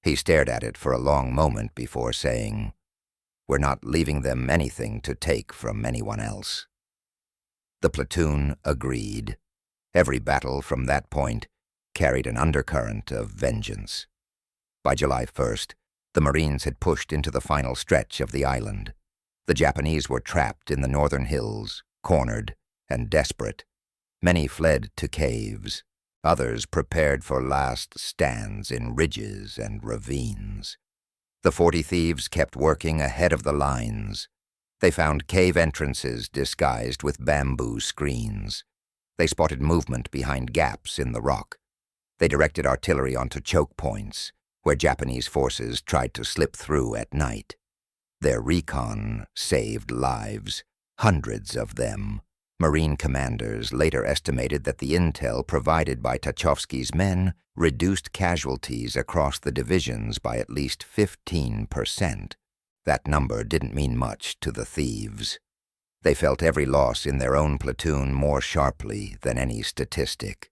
He stared at it for a long moment before saying, "We're not leaving them anything to take from anyone else." The platoon agreed. Every battle from that point carried an undercurrent of vengeance. By July 1st, the Marines had pushed into the final stretch of the island. The Japanese were trapped in the northern hills, cornered and desperate. Many fled to caves. Others prepared for last stands in ridges and ravines. The 40 Thieves kept working ahead of the lines. They found cave entrances disguised with bamboo screens. They spotted movement behind gaps in the rock. They directed artillery onto choke points, where Japanese forces tried to slip through at night. Their recon saved lives, hundreds of them. Marine commanders later estimated that the intel provided by Tachovsky's men reduced casualties across the divisions by at least 15%. That number didn't mean much to the Thieves. They felt every loss in their own platoon more sharply than any statistic.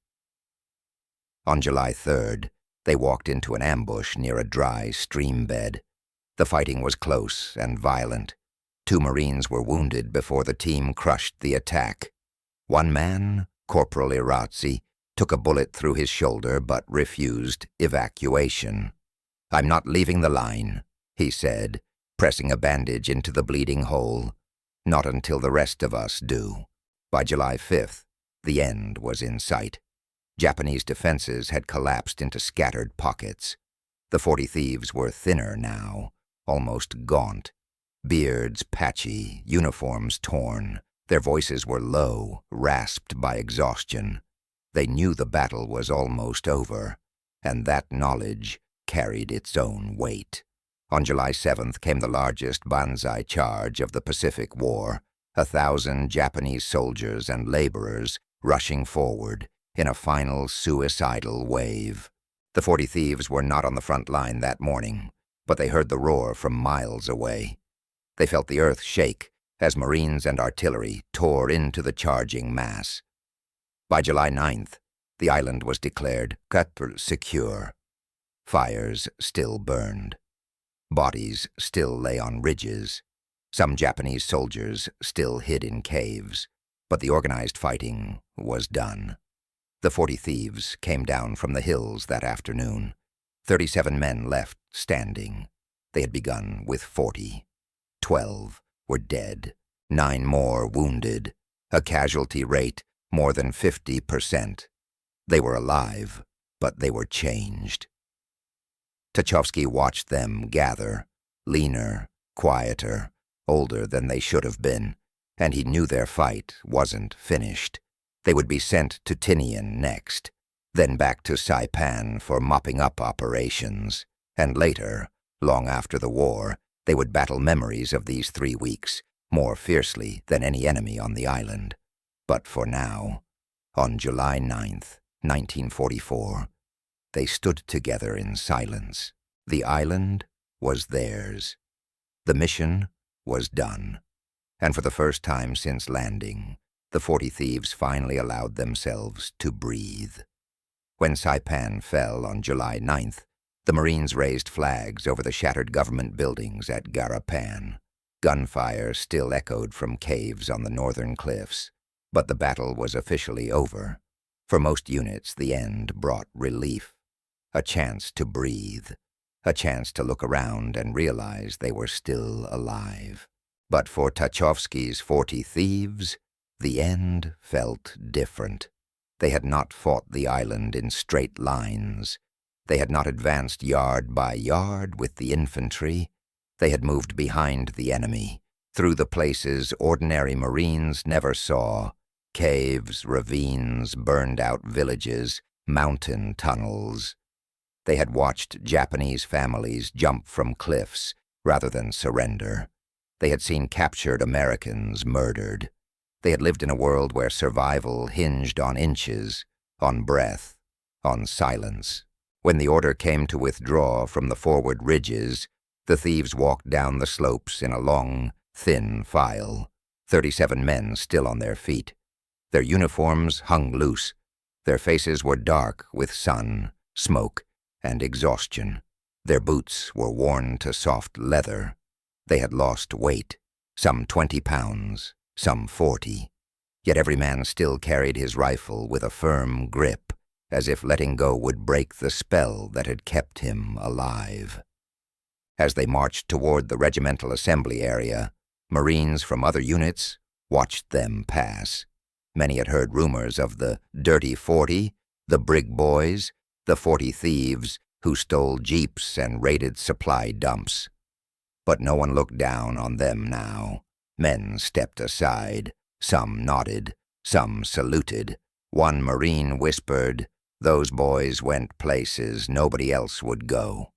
On July 3rd, they walked into an ambush near a dry stream bed. The fighting was close and violent. 2 Marines were wounded before the team crushed the attack. One man, Corporal Irazzi, took a bullet through his shoulder but refused evacuation. "I'm not leaving the line," he said, pressing a bandage into the bleeding hole. "Not until the rest of us do." By July 5th, the end was in sight. Japanese defenses had collapsed into scattered pockets. The 40 Thieves were thinner now, almost gaunt. Beards patchy, uniforms torn. Their voices were low, rasped by exhaustion. They knew the battle was almost over, and that knowledge carried its own weight. On July 7th came the largest banzai charge of the Pacific War, 1,000 Japanese soldiers and laborers rushing forward in a final suicidal wave. The 40 Thieves were not on the front line that morning, but they heard the roar from miles away. They felt the earth shake as Marines and artillery tore into the charging mass. By July 9th, the island was declared secure. Fires still burned. Bodies still lay on ridges. Some Japanese soldiers still hid in caves, but the organized fighting was done. The 40 Thieves came down from the hills that afternoon. 37 men left standing. They had begun with 40. 12 were dead, 9 more wounded, a casualty rate more than 50%. They were alive, but they were changed. Tachovsky watched them gather, leaner, quieter, older than they should have been, and he knew their fight wasn't finished. They would be sent to Tinian next, then back to Saipan for mopping up operations, and later, long after the war, they would battle memories of these 3 weeks more fiercely than any enemy on the island. But for now, on July 9th, 1944, they stood together in silence. The island was theirs. The mission was done. And for the first time since landing, the 40 Thieves finally allowed themselves to breathe. When Saipan fell on July 9th, the Marines raised flags over the shattered government buildings at Garapan. Gunfire still echoed from caves on the northern cliffs, but the battle was officially over. For most units, the end brought relief. A chance to breathe. A chance to look around and realize they were still alive. But for Tachovsky's 40 Thieves, the end felt different. They had not fought the island in straight lines. They had not advanced yard by yard with the infantry. They had moved behind the enemy, through the places ordinary Marines never saw: caves, ravines, burned-out villages, mountain tunnels. They had watched Japanese families jump from cliffs rather than surrender. They had seen captured Americans murdered. They had lived in a world where survival hinged on inches, on breath, on silence. When the order came to withdraw from the forward ridges, the Thieves walked down the slopes in a long, thin file, 37 men still on their feet. Their uniforms hung loose. Their faces were dark with sun, smoke, and exhaustion. Their boots were worn to soft leather. They had lost weight, some 20 pounds, some 40. Yet every man still carried his rifle with a firm grip as if letting go would break the spell that had kept him alive. As they marched toward the regimental assembly area, Marines from other units watched them pass. Many had heard rumors of the Dirty 40, the Brig Boys, the 40 Thieves who stole jeeps and raided supply dumps. But no one looked down on them now. Men stepped aside. Some nodded. Some saluted. One Marine whispered, "Those boys went places nobody else would go."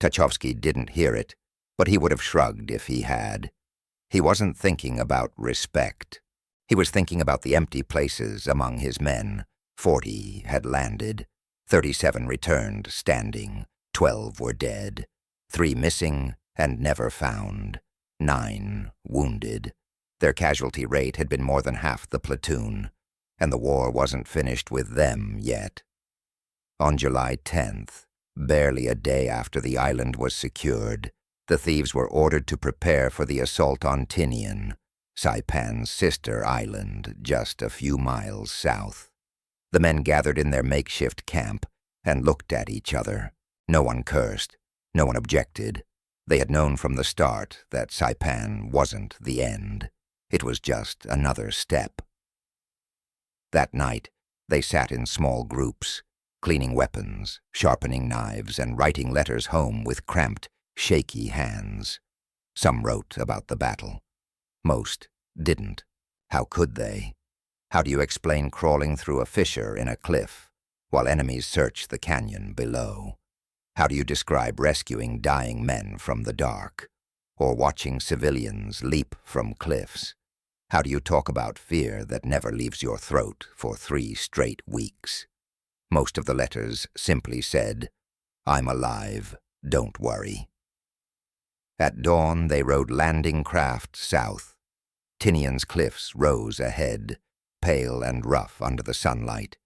Tachovsky didn't hear it, but he would have shrugged if he had. He wasn't thinking about respect. He was thinking about the empty places among his men. 40 had landed. 37 returned standing. 12 were dead. 3 missing and never found. 9 wounded. Their casualty rate had been more than half the platoon, and the war wasn't finished with them yet. On July 10th, barely a day after the island was secured, the Thieves were ordered to prepare for the assault on Tinian, Saipan's sister island just a few miles south. The men gathered in their makeshift camp and looked at each other. No one cursed. No one objected. They had known from the start that Saipan wasn't the end. It was just another step. That night, they sat in small groups, cleaning weapons, sharpening knives, and writing letters home with cramped, shaky hands. Some wrote about the battle. Most didn't. How could they? How do you explain crawling through a fissure in a cliff while enemies search the canyon below? How do you describe rescuing dying men from the dark, or watching civilians leap from cliffs? How do you talk about fear that never leaves your throat for 3 straight weeks? Most of the letters simply said, "I'm alive, don't worry." At dawn, they rode landing craft south. Tinian's cliffs rose ahead, pale and rough under the sunlight.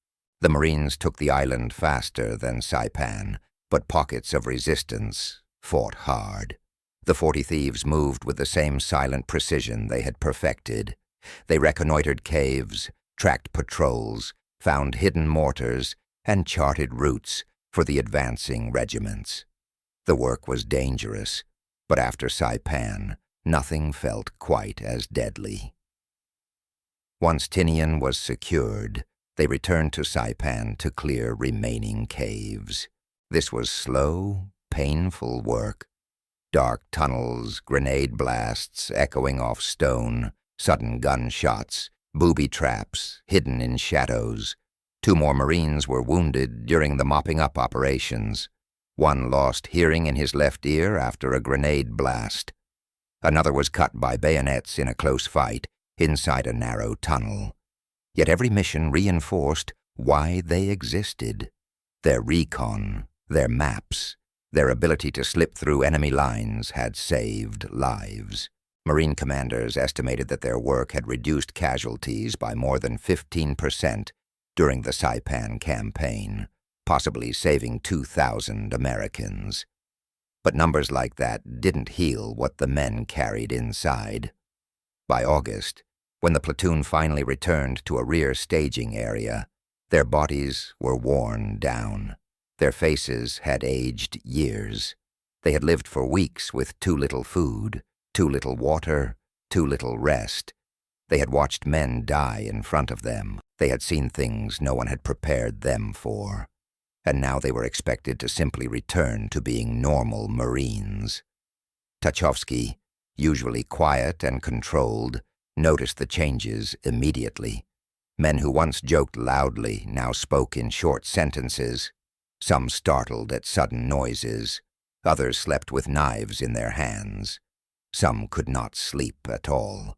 The Marines took the island faster than Saipan, but pockets of resistance fought hard. The 40 Thieves moved with the same silent precision they had perfected. They reconnoitered caves, tracked patrols, found hidden mortars, and charted routes for the advancing regiments. The work was dangerous, but after Saipan, nothing felt quite as deadly. Once Tinian was secured, they returned to Saipan to clear remaining caves. This was slow, painful work. Dark tunnels, grenade blasts echoing off stone, sudden gunshots, booby traps hidden in shadows. 2 more Marines were wounded during the mopping-up operations. One lost hearing in his left ear after a grenade blast. Another was cut by bayonets in a close fight inside a narrow tunnel. Yet every mission reinforced why they existed. Their recon, their maps, their ability to slip through enemy lines had saved lives. Marine commanders estimated that their work had reduced casualties by more than 15% during the Saipan campaign, possibly saving 2,000 Americans. But numbers like that didn't heal what the men carried inside. By August, when the platoon finally returned to a rear staging area, their bodies were worn down. Their faces had aged years. They had lived for weeks with too little food, too little water, too little rest. They had watched men die in front of them. They had seen things no one had prepared them for. And now they were expected to simply return to being normal Marines. Tachovsky, usually quiet and controlled, noticed the changes immediately. Men who once joked loudly now spoke in short sentences. Some startled at sudden noises. Others slept with knives in their hands. Some could not sleep at all.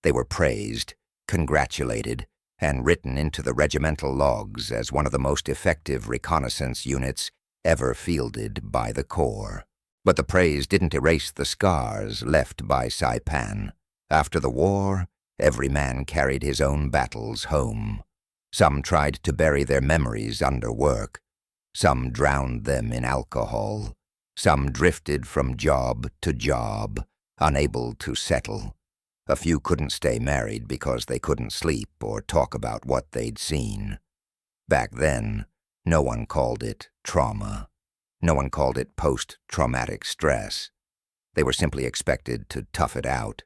They were praised, congratulated, and written into the regimental logs as one of the most effective reconnaissance units ever fielded by the Corps. But the praise didn't erase the scars left by Saipan. After the war, every man carried his own battles home. Some tried to bury their memories under work. Some drowned them in alcohol. Some drifted from job to job, unable to settle. A few couldn't stay married because they couldn't sleep or talk about what they'd seen. Back then, No one called it trauma. No one called it post-traumatic stress. They were simply expected to tough it out.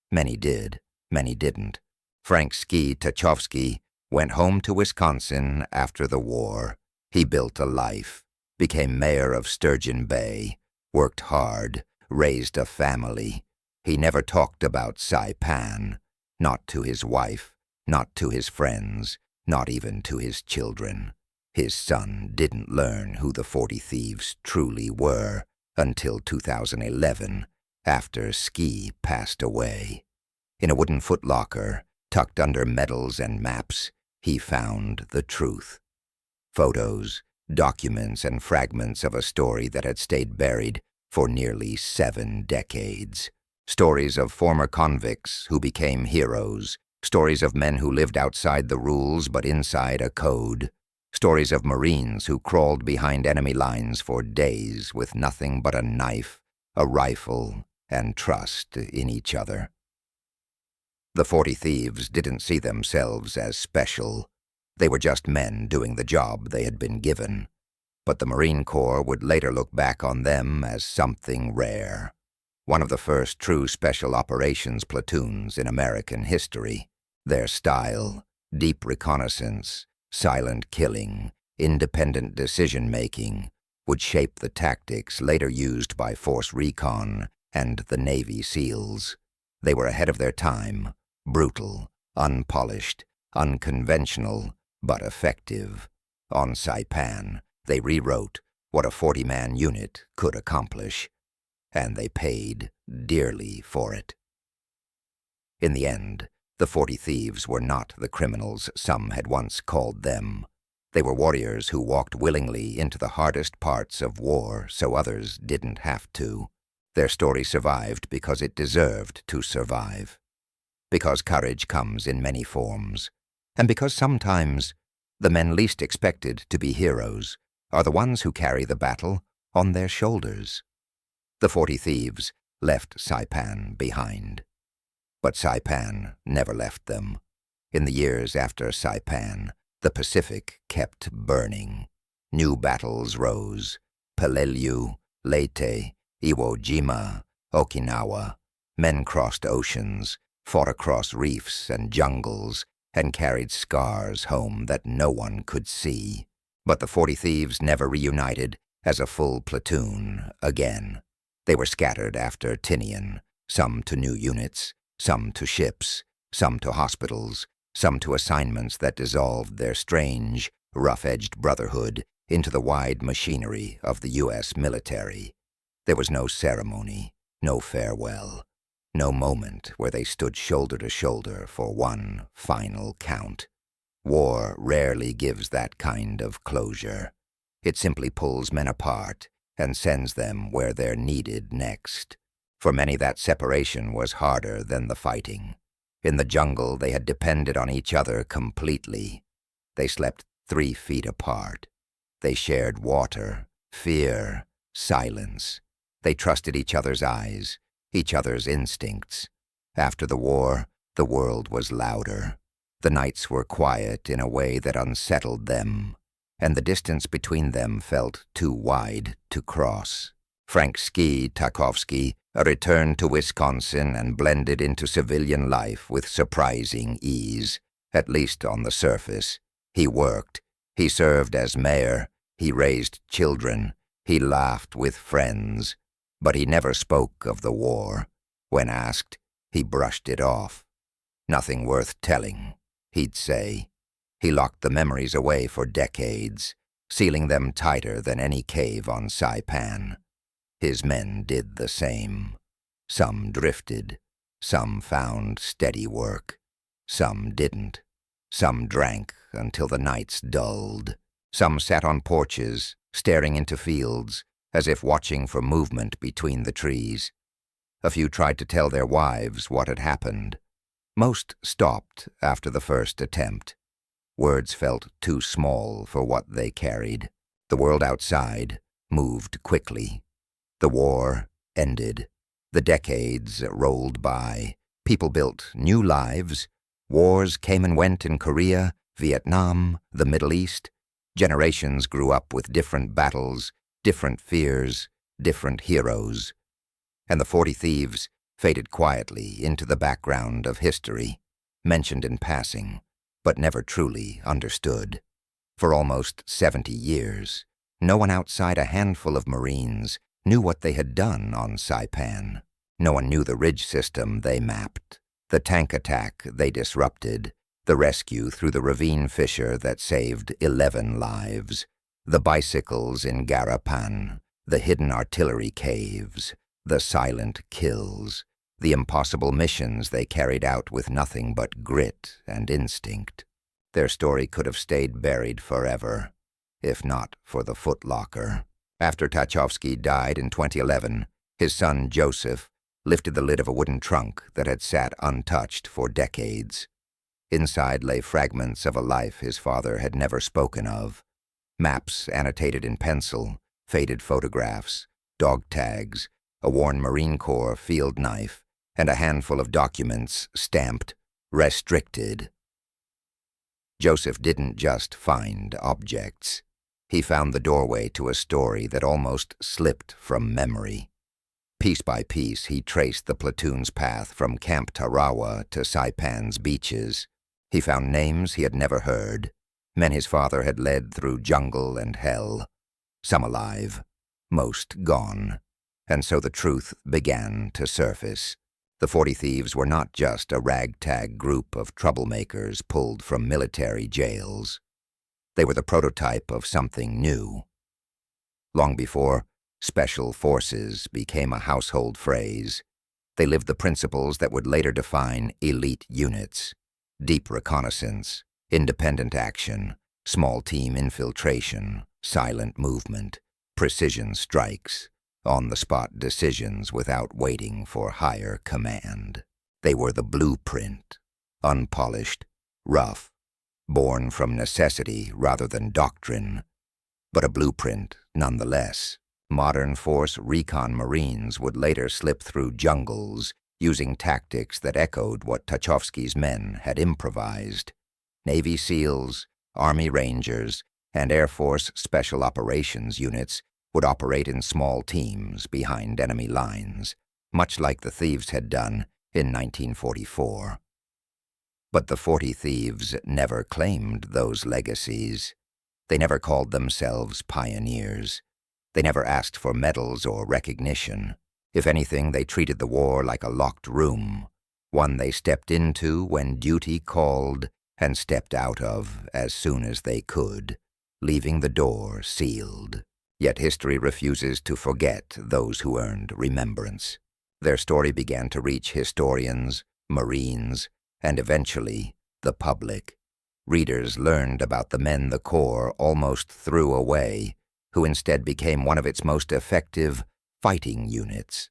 Many did, many didn't. Frank Ski Tachovsky went home to Wisconsin after the war. He built a life, became mayor of Sturgeon Bay, worked hard, raised a family. He never talked about Saipan, not to his wife, not to his friends, not even to his children. His son didn't learn who the 40 Thieves truly were until 2011, after Ski passed away. In a wooden footlocker, tucked under medals and maps, he found the truth. Photos, documents, and fragments of a story that had stayed buried for nearly 7 decades. Stories of former convicts who became heroes. Stories of men who lived outside the rules but inside a code. Stories of Marines who crawled behind enemy lines for days with nothing but a knife, a rifle, and trust in each other. The 40 Thieves didn't see themselves as special. They were just men doing the job they had been given. But the Marine Corps would later look back on them as something rare. One of the first true special operations platoons in American history. Their style, deep reconnaissance, silent killing, independent decision-making, would shape the tactics later used by Force Recon and the Navy SEALs. They were ahead of their time, brutal, unpolished, unconventional, but effective. On Saipan, they rewrote what a 40-man unit could accomplish, and they paid dearly for it. In the end, the 40 Thieves were not the criminals some had once called them. They were warriors who walked willingly into the hardest parts of war so others didn't have to. Their story survived because it deserved to survive. Because courage comes in many forms, and because sometimes the men least expected to be heroes are the ones who carry the battle on their shoulders. The 40 Thieves left Saipan behind. But Saipan never left them. In the years after Saipan, the Pacific kept burning. New battles rose. Peleliu, Leyte, Iwo Jima, Okinawa. Men crossed oceans, fought across reefs and jungles, and carried scars home that no one could see. But the 40 Thieves never reunited as a full platoon again. They were scattered after Tinian, some to new units, some to ships, some to hospitals, some to assignments that dissolved their strange, rough-edged brotherhood into the wide machinery of the U.S. military. There was no ceremony, no farewell, no moment where they stood shoulder to shoulder for one final count. War rarely gives that kind of closure. It simply pulls men apart and sends them where they're needed next. For many, that separation was harder than the fighting. In the jungle, they had depended on each other completely. They slept 3 feet apart. They shared water, fear, silence. They trusted each other's eyes, each other's instincts. After the war, the world was louder. The nights were quiet in a way that unsettled them, and the distance between them felt too wide to cross. Frank Ski Tachovsky returned to Wisconsin and blended into civilian life with surprising ease, at least on the surface. He worked. He served as mayor. He raised children. He laughed with friends. But he never spoke of the war. When asked, he brushed it off. Nothing worth telling, he'd say. He locked the memories away for decades, sealing them tighter than any cave on Saipan. His men did the same. Some drifted. Some found steady work. Some didn't. Some drank until the nights dulled. Some sat on porches, staring into fields, as if watching for movement between the trees. A few tried to tell their wives what had happened. Most stopped after the first attempt. Words felt too small for what they carried. The world outside moved quickly. The war ended. The decades rolled by. People built new lives. Wars came and went in Korea, Vietnam, the Middle East. Generations grew up with different battles, different fears, different heroes, and the 40 Thieves faded quietly into the background of history, mentioned in passing, but never truly understood. For almost 70 years, no one outside a handful of Marines knew what they had done on Saipan. No one knew the ridge system they mapped, the tank attack they disrupted, the rescue through the ravine fissure that saved 11 lives, the bicycles in Garapan, the hidden artillery caves, the silent kills, the impossible missions they carried out with nothing but grit and instinct. Their story could have stayed buried forever, if not for the footlocker. After Tachovsky died in 2011, his son Joseph lifted the lid of a wooden trunk that had sat untouched for decades. Inside lay fragments of a life his father had never spoken of, maps annotated in pencil, faded photographs, dog tags, a worn Marine Corps field knife, and a handful of documents stamped restricted. Joseph didn't just find objects. He found the doorway to a story that almost slipped from memory. Piece by piece, he traced the platoon's path from Camp Tarawa to Saipan's beaches. He found names he had never heard, men his father had led through jungle and hell, some alive, most gone. And so the truth began to surface. The 40 Thieves were not just a ragtag group of troublemakers pulled from military jails. They were the prototype of something new. Long before Special Forces became a household phrase, they lived the principles that would later define elite units: deep reconnaissance, independent action, small team infiltration, silent movement, precision strikes, on-the-spot decisions without waiting for higher command. They were the blueprint, unpolished, rough, born from necessity rather than doctrine, but a blueprint nonetheless. Modern force recon Marines would later slip through jungles using tactics that echoed what Tachovsky's men had improvised. Navy SEALs, Army Rangers, and Air Force Special Operations units would operate in small teams behind enemy lines, much like the Thieves had done in 1944. But the 40 Thieves never claimed those legacies. They never called themselves pioneers. They never asked for medals or recognition. If anything, they treated the war like a locked room, one they stepped into when duty called and stepped out of as soon as they could, leaving the door sealed. Yet history refuses to forget those who earned remembrance. Their story began to reach historians, Marines, and eventually the public. Readers learned about the men the Corps almost threw away, who instead became one of its most effective fighting units.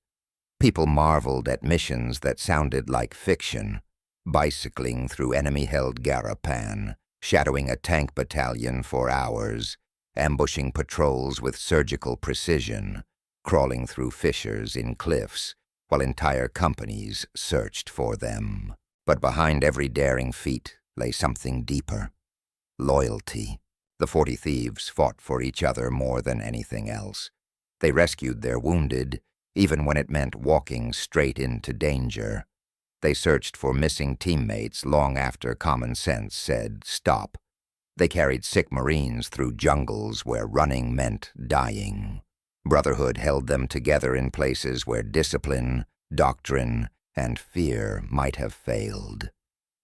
People marveled at missions that sounded like fiction, bicycling through enemy-held Garapan, shadowing a tank battalion for hours, ambushing patrols with surgical precision, crawling through fissures in cliffs while entire companies searched for them. But behind every daring feat lay something deeper: loyalty. The 40 Thieves fought for each other more than anything else. They rescued their wounded, even when it meant walking straight into danger. They searched for missing teammates long after common sense said stop. They carried sick Marines through jungles where running meant dying. Brotherhood held them together in places where discipline, doctrine, and fear might have failed.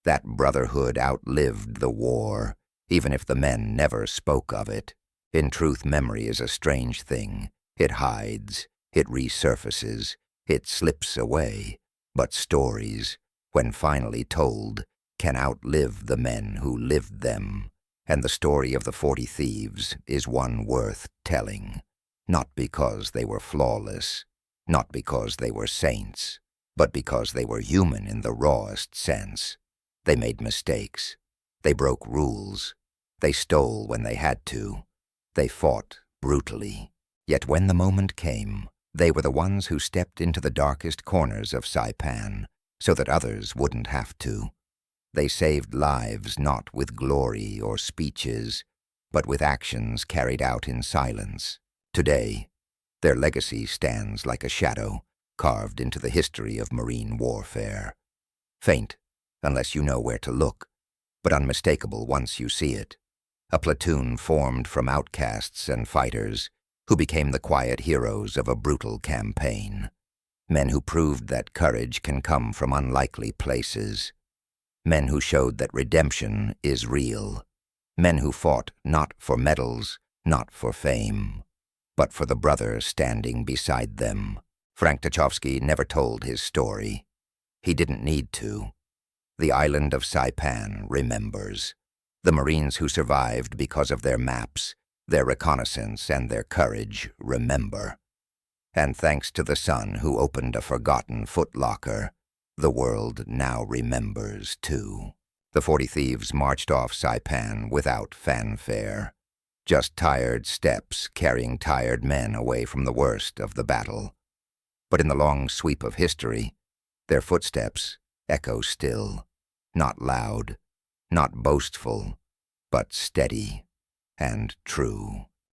That brotherhood outlived the war, even if the men never spoke of it. In truth, memory is a strange thing. It hides, it resurfaces, it slips away. But stories, when finally told, can outlive the men who lived them. And the story of the 40 Thieves is one worth telling, not because they were flawless, not because they were saints, but because they were human in the rawest sense. They made mistakes. They broke rules. They stole when they had to. They fought brutally. Yet when the moment came, they were the ones who stepped into the darkest corners of Saipan so that others wouldn't have to. They saved lives not with glory or speeches, but with actions carried out in silence. Today, their legacy stands like a shadow carved into the history of marine warfare. Faint, unless you know where to look, but unmistakable once you see it. A platoon formed from outcasts and fighters who became the quiet heroes of a brutal campaign. Men who proved that courage can come from unlikely places. Men who showed that redemption is real. Men who fought not for medals, not for fame, but for the brother standing beside them. Frank Tachovsky never told his story. He didn't need to. The island of Saipan remembers. The Marines who survived because of their maps, their reconnaissance, and their courage remember. And thanks to the son who opened a forgotten footlocker, the world now remembers too. The 40 Thieves marched off Saipan without fanfare. Just tired steps carrying tired men away from the worst of the battle. But in the long sweep of history, their footsteps echo still, not loud, not boastful, but steady and true.